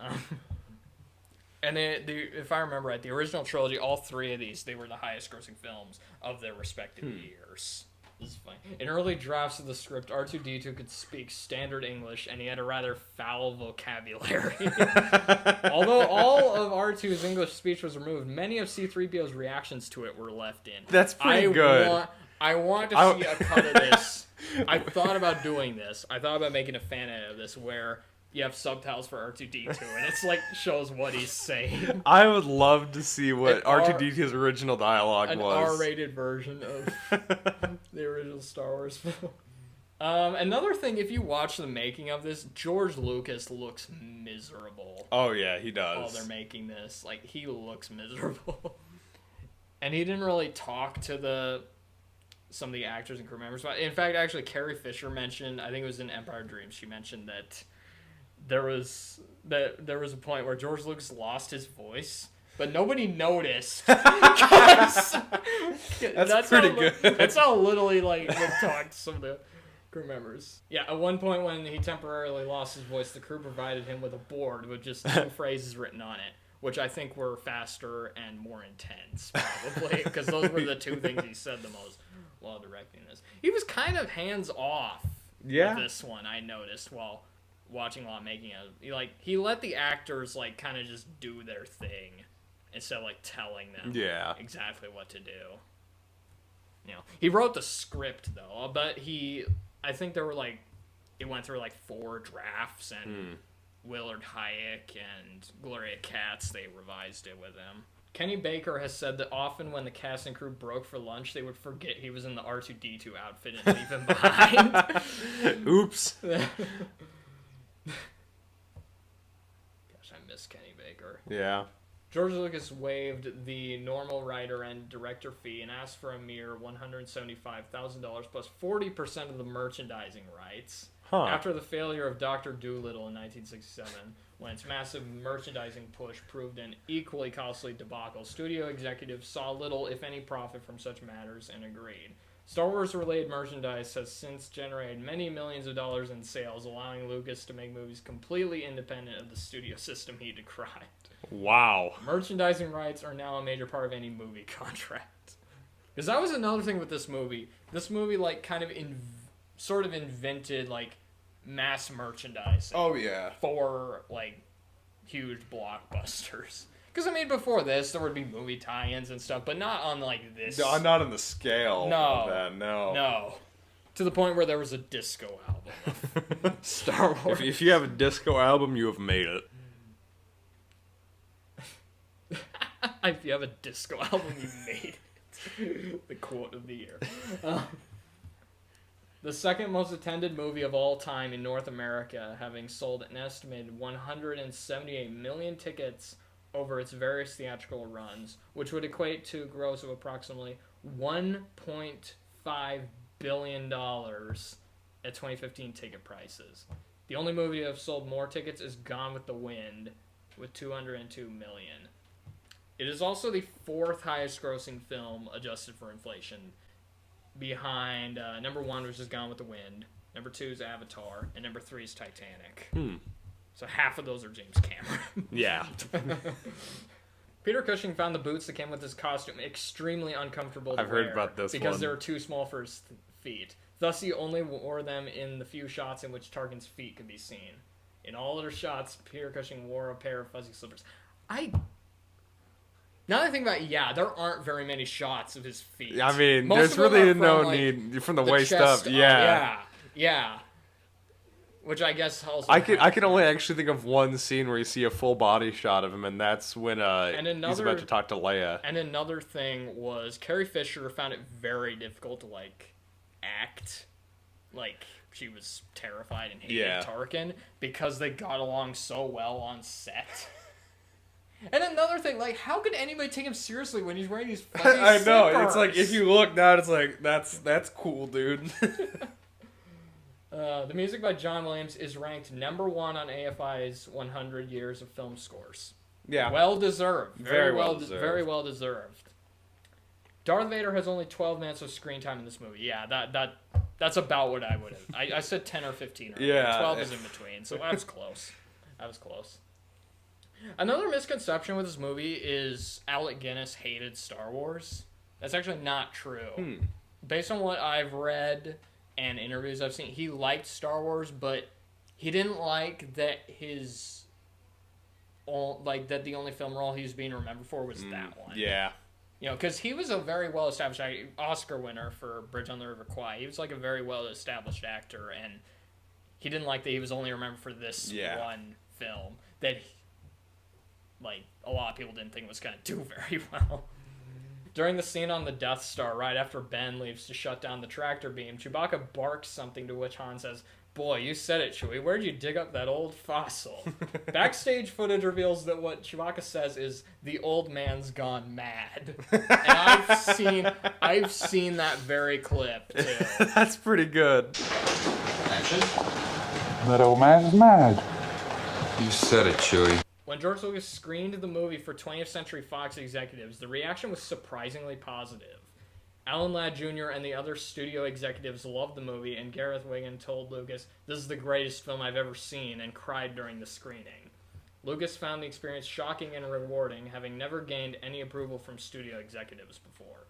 And if I remember right, the original trilogy, all three of these, they were the highest grossing films of their respective years. This is funny. In early drafts of the script, R2-D2 could speak standard English, and he had a rather foul vocabulary. Although all of R2's English speech was removed, many of C-3PO's reactions to it were left in. That's pretty good. I want to see a cut of this. I thought about doing this. I thought about making a fan edit of this where you have subtitles for R2-D2, and it's like shows what he's saying. I would love to see what R2-D2's original dialogue was. An R-rated version of the original Star Wars film. Another thing, if you watch the making of this, George Lucas looks miserable. Oh yeah, he does. While they're making this, like he looks miserable, and he didn't really talk to some of the actors and crew members. But in fact, actually, Carrie Fisher mentioned, I think it was in Empire Dreams, she mentioned that there was a point where George Lucas lost his voice, but nobody noticed. That's pretty good. That's how little he would talk to some of the crew members. Yeah, at one point when he temporarily lost his voice, the crew provided him with a board with just 2 phrases written on it, which I think were faster and more intense, probably, because those were the 2 things he said the most while directing this. He was kind of hands-off with this one, I noticed, while watching while making it. He let the actors kind of just do their thing instead of telling them exactly what to do. He wrote the script though, but I think there were it went through 4 drafts, and Willard Hayek and Gloria Katz, they revised it with him. Kenny Baker has said that often when the cast and crew broke for lunch, they would forget he was in the R2-D2 outfit and leave him behind. Oops. Gosh, I miss Kenny Baker. Yeah. George Lucas waived the normal writer and director fee and asked for a mere $175,000 plus 40% of the merchandising rights. Huh. After the failure of Dr. Dolittle in 1967, when its massive merchandising push proved an equally costly debacle, studio executives saw little, if any, profit from such matters and agreed. Star Wars-related merchandise has since generated many millions of dollars in sales, allowing Lucas to make movies completely independent of the studio system he decried. Wow. Merchandising rights are now a major part of any movie contract. Because that was another thing with this movie. This movie, kind of sort of invented, mass merchandising. Oh, yeah. For, huge blockbusters. Because, before this, there would be movie tie-ins and stuff, but not on, this. No, not on the scale of that, no. No. To the point where there was a disco album of Star Wars. If you have a disco album, you have made it. If you have a disco album, you made it. The quote of the year. The second most attended movie of all time in North America, having sold an estimated 178 million tickets over its various theatrical runs, which would equate to a gross of approximately $1.5 billion at 2015 ticket prices. The only movie to have sold more tickets is Gone with the Wind, with 202 million. It is also the 4th highest grossing film adjusted for inflation, behind number 1, which is Gone with the Wind, number 2 is Avatar, and number 3 is Titanic. So half of those are James Cameron. Yeah. Peter Cushing found the boots that came with his costume extremely uncomfortable to I've heard about this because one. they were too small for his feet. Thus, he only wore them in the few shots in which Tarkin's feet could be seen. In all other shots, Peter Cushing wore a pair of fuzzy slippers. Now that I think about it, there aren't very many shots of his feet. I mean, Most there's of them really are no from, need from the the waist chest up. Yeah. Yeah. Which I guess also... I can only actually think of one scene where you see a full body shot of him, and that's when he's about to talk to Leia. And another thing was Carrie Fisher found it very difficult to act like she was terrified and hated Tarkin because they got along so well on set. And another thing, how could anybody take him seriously when he's wearing these fuzzy I know, slippers? it's if you look now, it's that's cool, dude. The music by John Williams is ranked number 1 on AFI's 100 Years of Film Scores. Yeah. Well deserved. Very well deserved. Very well deserved. Darth Vader has only 12 minutes of screen time in this movie. Yeah, that's about what I would have. I said 10 or 15. Right? Yeah. 12 is in between, so I was close. Another misconception with this movie is Alec Guinness hated Star Wars. That's actually not true. Based on what I've read and interviews I've seen, he liked Star Wars, but he didn't like that that the only film role he was being remembered for was that one. Yeah. Because he was a very well-established Oscar winner for Bridge on the River Kwai. He was a very well-established actor, and he didn't like that he was only remembered for this one film that a lot of people didn't think was going to do very well. During the scene on the Death Star, right after Ben leaves to shut down the tractor beam, Chewbacca barks something to which Han says, "Boy, you said it, Chewie. Where'd you dig up that old fossil?" Backstage footage reveals that what Chewbacca says is, "The old man's gone mad." And I've seen that very clip, too. That's pretty good. Action. That old man's mad. You said it, Chewie. When George Lucas screened the movie for 20th Century Fox executives, the reaction was surprisingly positive. Alan Ladd Jr. and the other studio executives loved the movie, and Gareth Wigan told Lucas, "This is the greatest film I've ever seen," and cried during the screening. Lucas found the experience shocking and rewarding, having never gained any approval from studio executives before.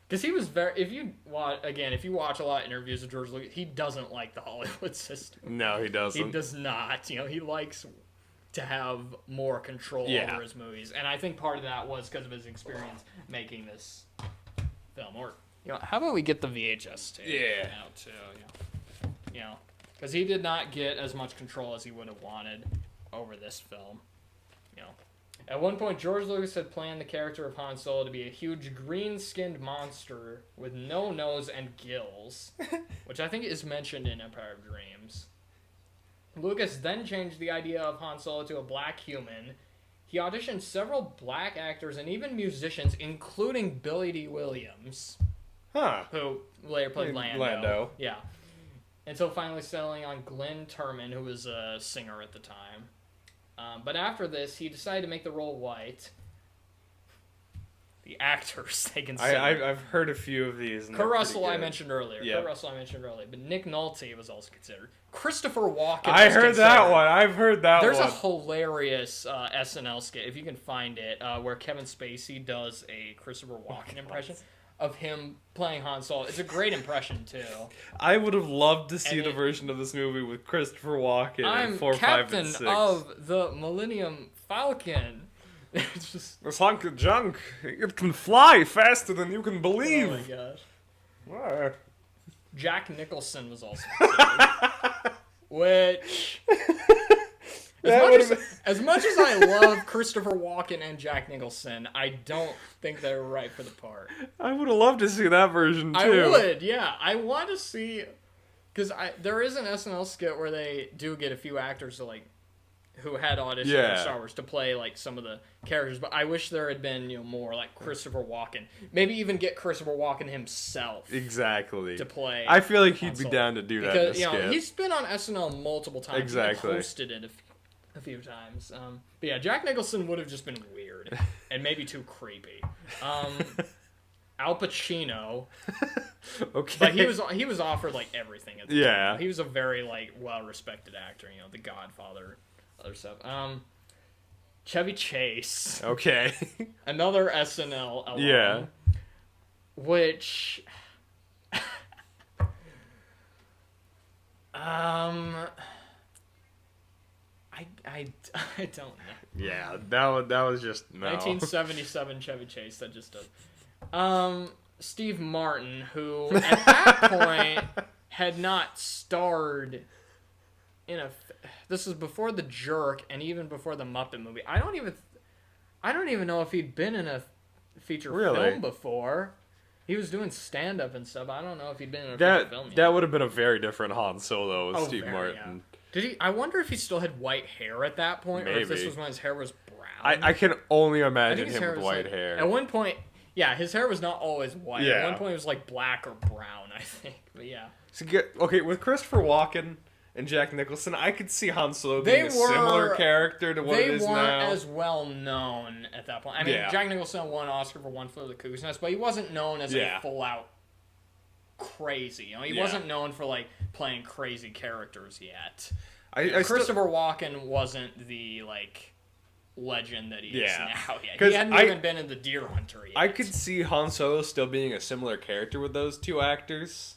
Because he was if you watch a lot of interviews with George Lucas, he doesn't like the Hollywood system. No, he doesn't. He does not. He likes to have more control over his movies. And I think part of that was because of his experience making this film, or how about we get the VHS tape Yeah. out too? Because he did not get as much control as he would have wanted over this film. At one point, George Lucas had planned the character of Han Solo to be a huge green-skinned monster with no nose and gills, which I think is mentioned in Empire of Dreams. Lucas then changed the idea of Han Solo to a black human. He auditioned several black actors and even musicians, including Billy D. Williams, who later played Lando. Yeah. Until finally settling on Glenn Turman, who was a singer at the time. But after this, he decided to make the role white. The actors they considered. I've heard a few of these. Kurt Russell I mentioned earlier. Yep. Kurt Russell I mentioned earlier. But Nick Nolte was also considered. Christopher Walken I heard that one. I've heard that There's one. a hilarious SNL skit, if you can find it, where Kevin Spacey does a Christopher Walken impression of him playing Han Solo. It's a great impression, too. I would have loved to see And the version of this movie with Christopher Walken I'm in 4, 5, captain and 6. of the Millennium Falcon. It's just... This hunk of junk, it can fly faster than you can believe. Oh my gosh. What? Jack Nicholson was also considered. Which... As much as I love Christopher Walken and Jack Nicholson, I don't think they're right for the part. I would have loved to see that version, too. I would, yeah. I want to see... Because there is an SNL skit where they do get a few actors to, who had auditioned for Star Wars to play, some of the characters. But I wish there had been, more like Christopher Walken. Maybe even get Christopher Walken himself. Exactly. To play. I feel like he'd be down to do that in a skit. He's been on SNL multiple times. Exactly. He hosted it a few times. But yeah, Jack Nicholson would have just been weird and maybe too creepy. Al Pacino. Okay. But he was offered everything at the time. He was a very well respected actor, The Godfather, other stuff. Chevy Chase. Okay. Another SNL alum. Yeah. Which I don't know. Yeah, that was just no. 1977 Chevy Chase, that just does. Steve Martin, who at that point had not starred in this was before The Jerk and even before the Muppet movie. I don't even know if he'd been in a feature film before. He was doing stand up and stuff. I don't know if he'd been in a feature film yet. That would have been a very different Han Solo with Steve Martin. Yeah. Did he? I wonder if he still had white hair at that point, or if this was when his hair was brown. I can only imagine him with white hair. At one point, yeah, his hair was not always white. Yeah. At one point, it was black or brown, I think. But yeah. So with Christopher Walken and Jack Nicholson, I could see Han Solo being a similar character to what it is now. They weren't as well known at that point. I mean, Jack Nicholson won an Oscar for One Flew Over the Cuckoo's Nest, but he wasn't known as a full-out crazy. He wasn't known for playing crazy characters yet. Christopher Walken wasn't the legend that he is now yet. He hadn't even been in The Deer Hunter yet. I could see Han Solo still being a similar character with those two actors,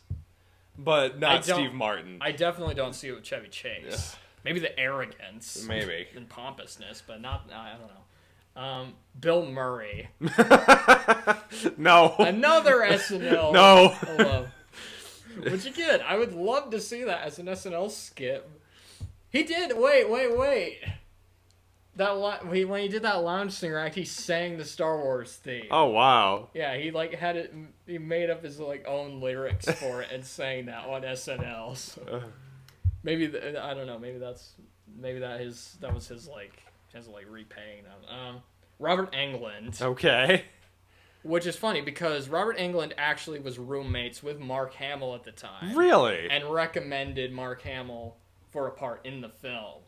but not Steve Martin. I definitely don't see it with Chevy Chase. Yeah. Maybe the arrogance, and pompousness, but not. I don't know. Bill Murray. No. Another SNL. No. Hello. Which again, I would love to see that as an SNL skit. He did. Wait. When he did that lounge singer act, he sang the Star Wars theme. Oh wow! Yeah, he had it. He made up his own lyrics for it and sang that on SNL. So maybe I don't know. Maybe that was his repaying them. Robert Englund. Okay. Which is funny because Robert Englund actually was roommates with Mark Hamill at the time. Really? And recommended Mark Hamill for a part in the film.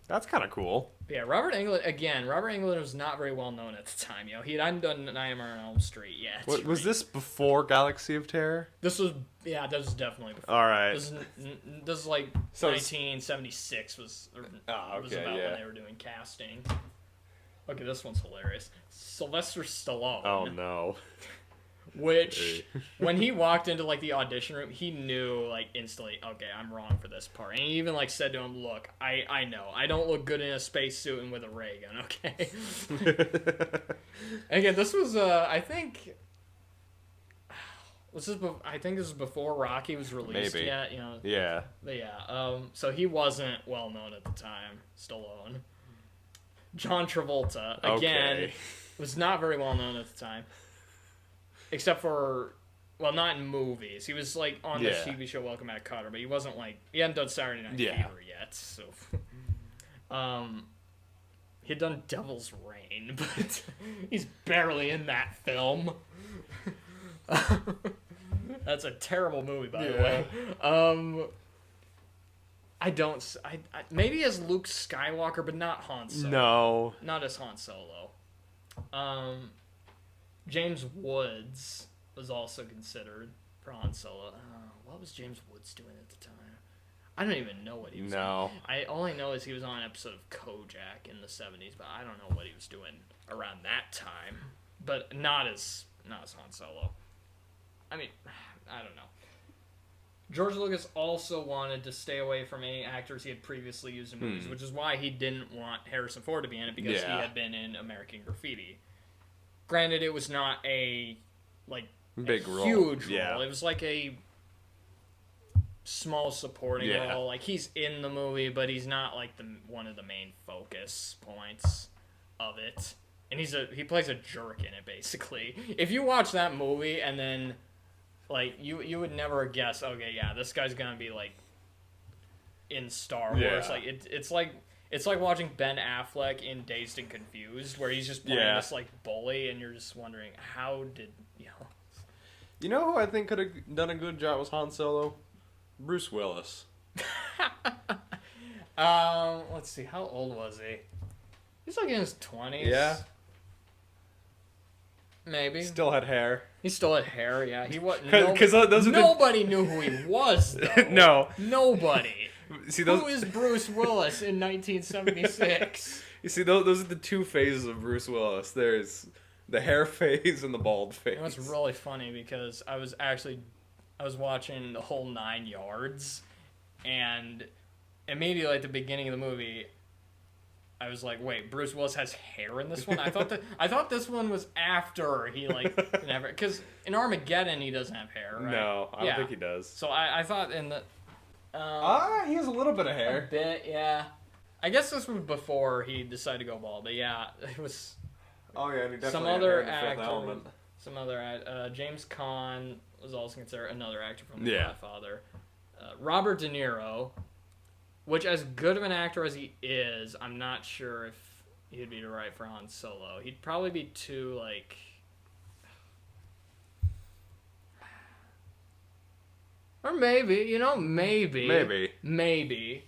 That's kind of cool. But yeah, Robert Englund was not very well known at the time. He hadn't done Nightmare on Elm Street yet. Was this before Galaxy of Terror? This was definitely before. All right. This is 1976 was about when they were doing casting. Okay, this one's hilarious. Sylvester Stallone. Oh no. Which, when he walked into the audition room, he knew instantly, okay, I'm wrong for this part. And he even said to him, look, I know, I don't look good in a spacesuit and with a ray gun, okay? And again, this was I think I think this was before Rocky was released. Maybe. Yet, you know. Yeah. But yeah. So he wasn't well known at the time. Stallone. John Travolta again Okay. was not very well known at the time, except for. Well, not in movies. He was, like, on the TV show Welcome Back, Kotter, but he wasn't, like... He hadn't done Saturday Night Fever yet, so... he had done Devil's Reign, but he's barely in that film. That's a terrible movie, by the way. Maybe as Luke Skywalker, but not Han Solo. No. Not as Han Solo. James Woods... was also considered for Han Solo. What was James Woods doing at the time? I don't even know what he was doing. All I know is he was on an episode of Kojak in the 70s, but I don't know what he was doing around that time. But not as Han Solo. I mean, I don't know. George Lucas also wanted to stay away from any actors he had previously used in movies, which is why he didn't want Harrison Ford to be in it, because he had been in American Graffiti. Granted, it was not a big role. Huge role. It was like a small supporting role. Like, he's in the movie, but he's not like one of the main focus points of it. And he plays a jerk in it, basically. If you watch that movie and then like you would never guess, okay, yeah, this guy's gonna be like in Star Wars. Like it's like watching Ben Affleck in Dazed and Confused, where he's just playing this like bully, and you're just wondering how did You know who I think could have done a good job as Han Solo? Bruce Willis. Let's see, how old was he? He's like in his 20s. Yeah. Maybe. Still had hair. He still had hair, yeah. He wasn't. Nobody knew who he was, though. No. Nobody. See, who is Bruce Willis in 1976? You see, those are the two phases of Bruce Willis. There's the hair phase and the bald phase. You know, it's really funny because I was watching the whole 9 Yards, and immediately at the beginning of the movie, I was like, "Wait, Bruce Willis has hair in this one?" I thought this one was after he didn't have hair, because in Armageddon he doesn't have hair, right? No, I don't think he does. So I thought in the he has a little bit of hair. A bit, yeah. I guess this was before he decided to go bald, but yeah, it was. Oh yeah, and he definitely some had other hair in The Fifth actor. Element. Some other James Caan was also considered another actor from The Godfather. Robert De Niro, which as good of an actor as he is, I'm not sure if he'd be right for Han Solo. He'd probably be too like. Or maybe, maybe.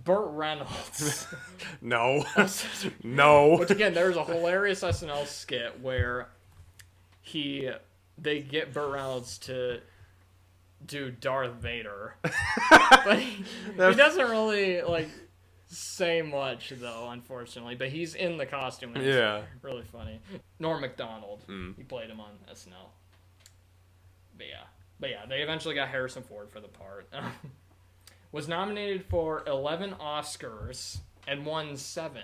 Burt Reynolds. No. No. Which again, there's a hilarious SNL skit where they get Burt Reynolds to do Darth Vader, but he doesn't really say much though, unfortunately. But he's in the costume. And it's really funny. Norm Macdonald. He played him on SNL. But yeah, they eventually got Harrison Ford for the part. Was nominated for 11 Oscars and won 7.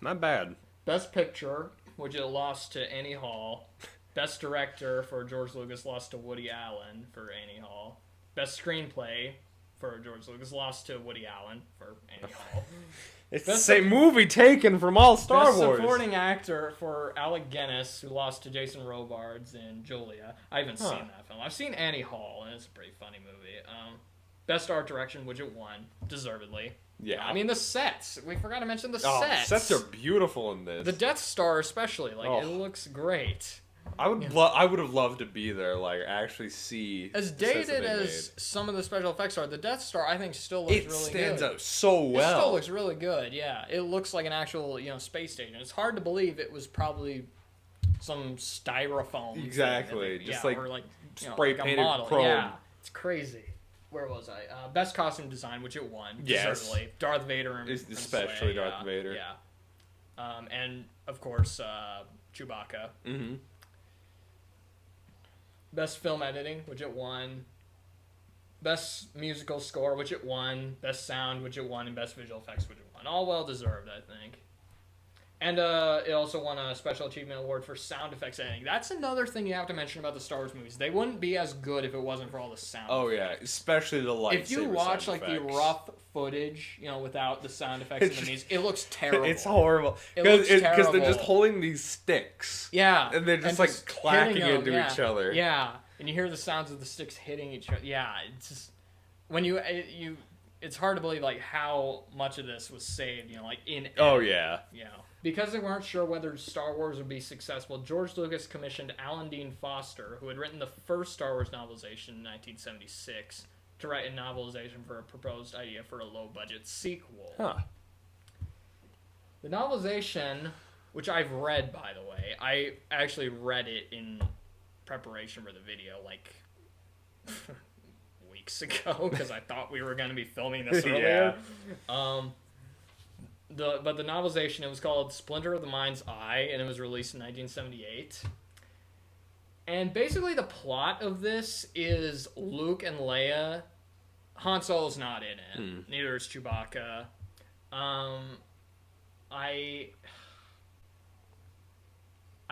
Not bad. Best Picture, which it lost to Annie Hall. Best Director for George Lucas, lost to Woody Allen for Annie Hall. Best Screenplay for George Lucas, lost to Woody Allen for Annie Hall. It's the same movie taken from all Star Wars. Best Supporting Actor for Alec Guinness, who lost to Jason Robards in Julia. I haven't seen that film. I've seen Annie Hall, and it's a pretty funny movie. Best Art Direction, which it won, deservedly. Yeah. I mean, the sets. We forgot to mention the sets. Sets Are beautiful in this. The Death Star especially. It looks great. I would have loved to be there, actually see. As dated as some of the special effects are, the Death Star, I think, still looks really good. It stands out so well. It still looks really good, yeah. It looks like an actual, space station. It's hard to believe it was probably some styrofoam. Exactly. Thing. Just spray painted model. chrome. Yeah, it's crazy. Where was I? Best Costume Design, which it won. Yes. Deservedly. Darth Vader and especially Darth Vader. Yeah. And, of course, Chewbacca. Mm-hmm. Best Film Editing, which it won. Best Musical Score, which it won. Best Sound, which it won. And Best Visual Effects, which it won. All well deserved, I think. And it also won a Special Achievement Award for sound effects editing. That's another thing you have to mention about the Star Wars movies. They wouldn't be as good if it wasn't for all the sound effects. Yeah, especially the lightsaber. If you watch like the rough footage, without the sound effects in the movies, it looks terrible. It's horrible. Because they're just holding these sticks. Yeah. And they're just like clacking into each other. Yeah. And you hear the sounds of the sticks hitting each other. Yeah, it's just when it's hard to believe like how much of this was saved, like in Oh yeah. Because they weren't sure whether Star Wars would be successful, George Lucas commissioned Alan Dean Foster, who had written the first Star Wars novelization in 1976, to write a novelization for a proposed idea for a low-budget sequel. Huh. The novelization, which I've read, by the way, I actually read it in preparation for the video, like, weeks ago, because I thought we were going to be filming this earlier. But the novelization, it was called Splinter of the Mind's Eye, and it was released in 1978. And basically the plot of this is Luke and Leia. Han Solo's not in it. Neither is Chewbacca. I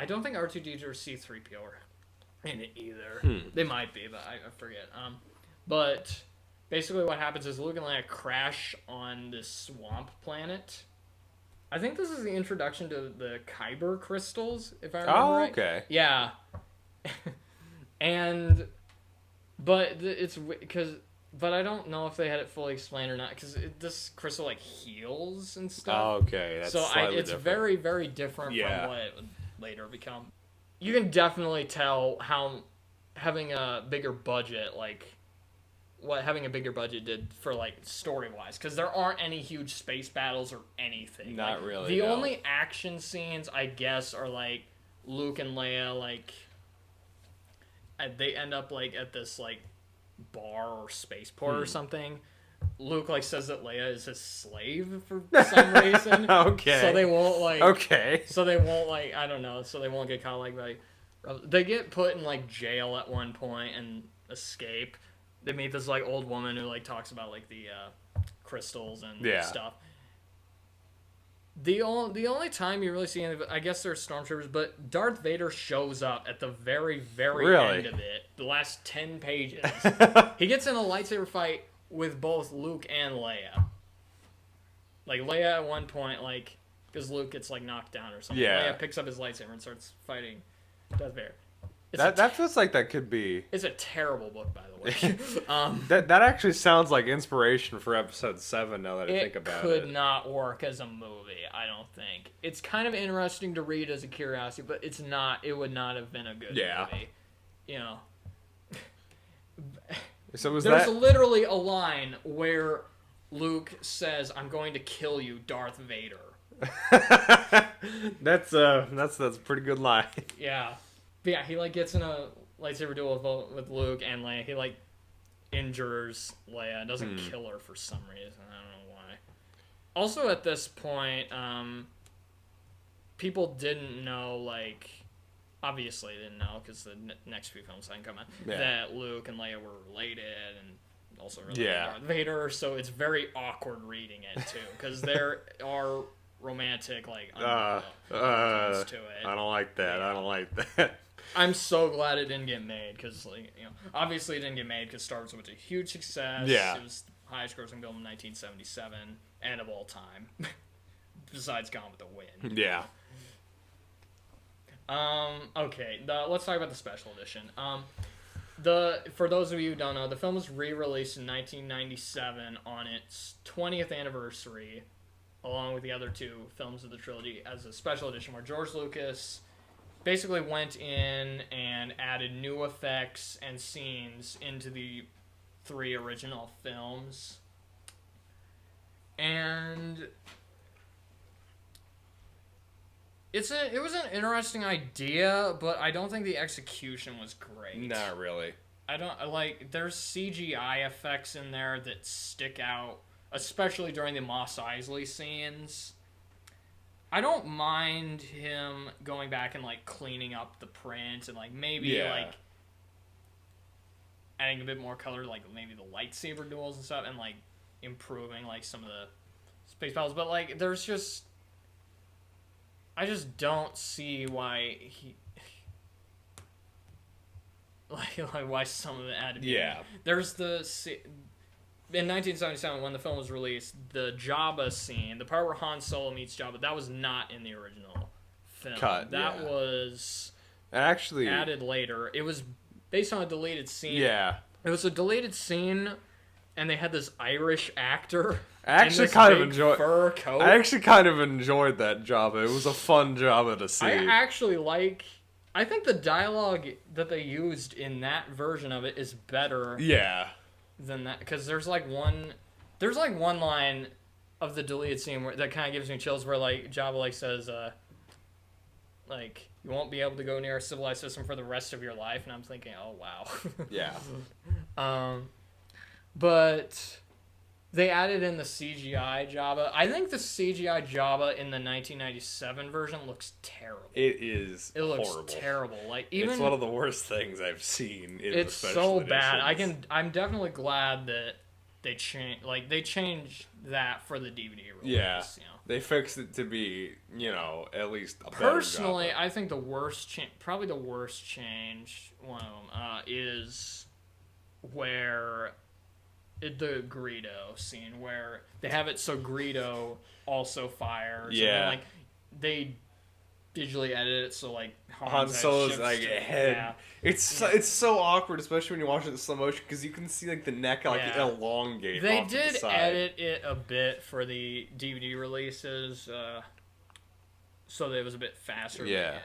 don't think R2-D2 or C-3PO are in it either. They might be, but I forget. But basically what happens is Luke and Leia crash on this swamp planet. I think this is the introduction to the Kyber crystals, if I remember right. Okay. Yeah. But I don't know if they had it fully explained or not, because this crystal like heals and stuff. Oh, okay. That's slightly it's different. very, very different from what it would later become. You can definitely tell how having a bigger budget, what having a bigger budget did for story wise, because there aren't any huge space battles or anything. Not really. The only action scenes, I guess, are Luke and Leia they end up at this bar or spaceport or something. Luke says that Leia is his slave for some reason. Okay. So they won't Okay. So they won't I don't know. So they won't get caught they get put in jail at one point and escape. They meet this old woman who talks about the crystals and stuff. The only time you really see any of it, I guess there's stormtroopers, but Darth Vader shows up at the very, very end of it. The last 10 pages. He gets in a lightsaber fight with both Luke and Leia. Leia at one point, because Luke gets knocked down or something. Yeah. Leia picks up his lightsaber and starts fighting Darth Vader. That feels like that could be. It's a terrible book, by the way. That actually sounds like inspiration for episode 7. Now that I think about it, it could not work as a movie. I don't think it's kind of interesting to read as a curiosity, but it's not. It would not have been a good movie. So there's literally a line where Luke says, "I'm going to kill you, Darth Vader." That's a pretty good line. Yeah. But yeah, he gets in a lightsaber duel with Luke and Leia. He injures Leia and doesn't kill her for some reason. I don't know why. Also at this point, people didn't know obviously didn't know because the next few films hadn't come out that Luke and Leia were related and also related to Darth Vader. So it's very awkward reading it too because there are romantic undertones to it. I don't like that. I don't like that. I'm so glad it didn't get made because, obviously it didn't get made because Star Wars was a huge success. Yeah. It was the highest grossing film in 1977 and of all time, besides Gone with the Wind. Yeah. Okay, let's talk about the special edition. For those of you who don't know, the film was re-released in 1997 on its 20th anniversary, along with the other 2 films of the trilogy, as a special edition where George Lucas basically went in and added new effects and scenes into the 3 original films. And it was an interesting idea, but I don't think the execution was great. Not really. I don't there's CGI effects in there that stick out, especially during the Mos Eisley scenes. I don't mind him going back and cleaning up the print and maybe adding a bit more color, maybe the lightsaber duels and stuff, and improving some of the space battles. But there's just I just don't see why he like why some of it had to be. Yeah. There's in 1977 when the film was released, the Jabba scene, the part where Han Solo meets Jabba, that was not in the original film. That was actually added later. It was based on a deleted scene. Yeah. It was a deleted scene, and they had this Irish actor. I actually kind of enjoyed fur coat. I actually kind of enjoyed that Jabba. It was a fun Jabba to see. I think the dialogue that they used in that version of it is better. Yeah. Than that, because there's like one line of the deleted scene that kind of gives me chills, where like Jabba like says, like, you won't be able to go near a civilized system for the rest of your life, and I'm thinking, oh wow. Yeah. But they added in the CGI Jabba. I think the CGI Jabba in the 1997 version looks terrible. It looks horrible. Terrible. Like, even it's one of the worst things I've seen in it's the special editions. bad. I'm definitely glad that they changed that for the DVD release. Yeah. You know? They fixed it to be, at least a Personally, better Jabba. I think probably the worst change, one of them, is where the Greedo scene, where they have it so Greedo also fires. Yeah. And then, like, they digitally edit it so, like, Han Solo's like a head. Yeah. It's so awkward, especially when you watch it in slow motion, because you can see like the neck elongate. They off did to the side. edit it a bit for the DVD releases, so that it was a bit faster. Yeah.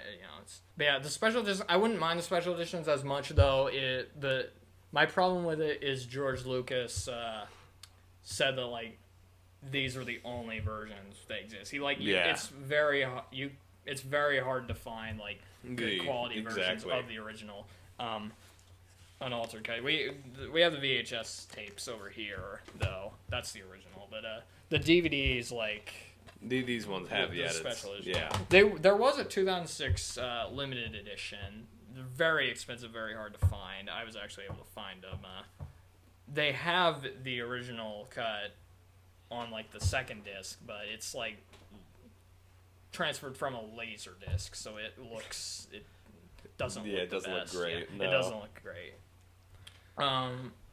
But yeah, the special editions. I wouldn't mind the special editions as much, though. My problem with it is George Lucas said that like these are the only versions that exist. It's very hard to find like good quality versions of the original unaltered cut. We have the VHS tapes over here though. That's the original, but the DVDs like these ones have the edits. Special edition. Yeah. There was a 2006 limited edition. They're very expensive, very hard to find. I was actually able to find them. They have the original cut on like the second disc, but it's like transferred from a laser disc, so it doesn't look look great. Yeah, no. It doesn't look great.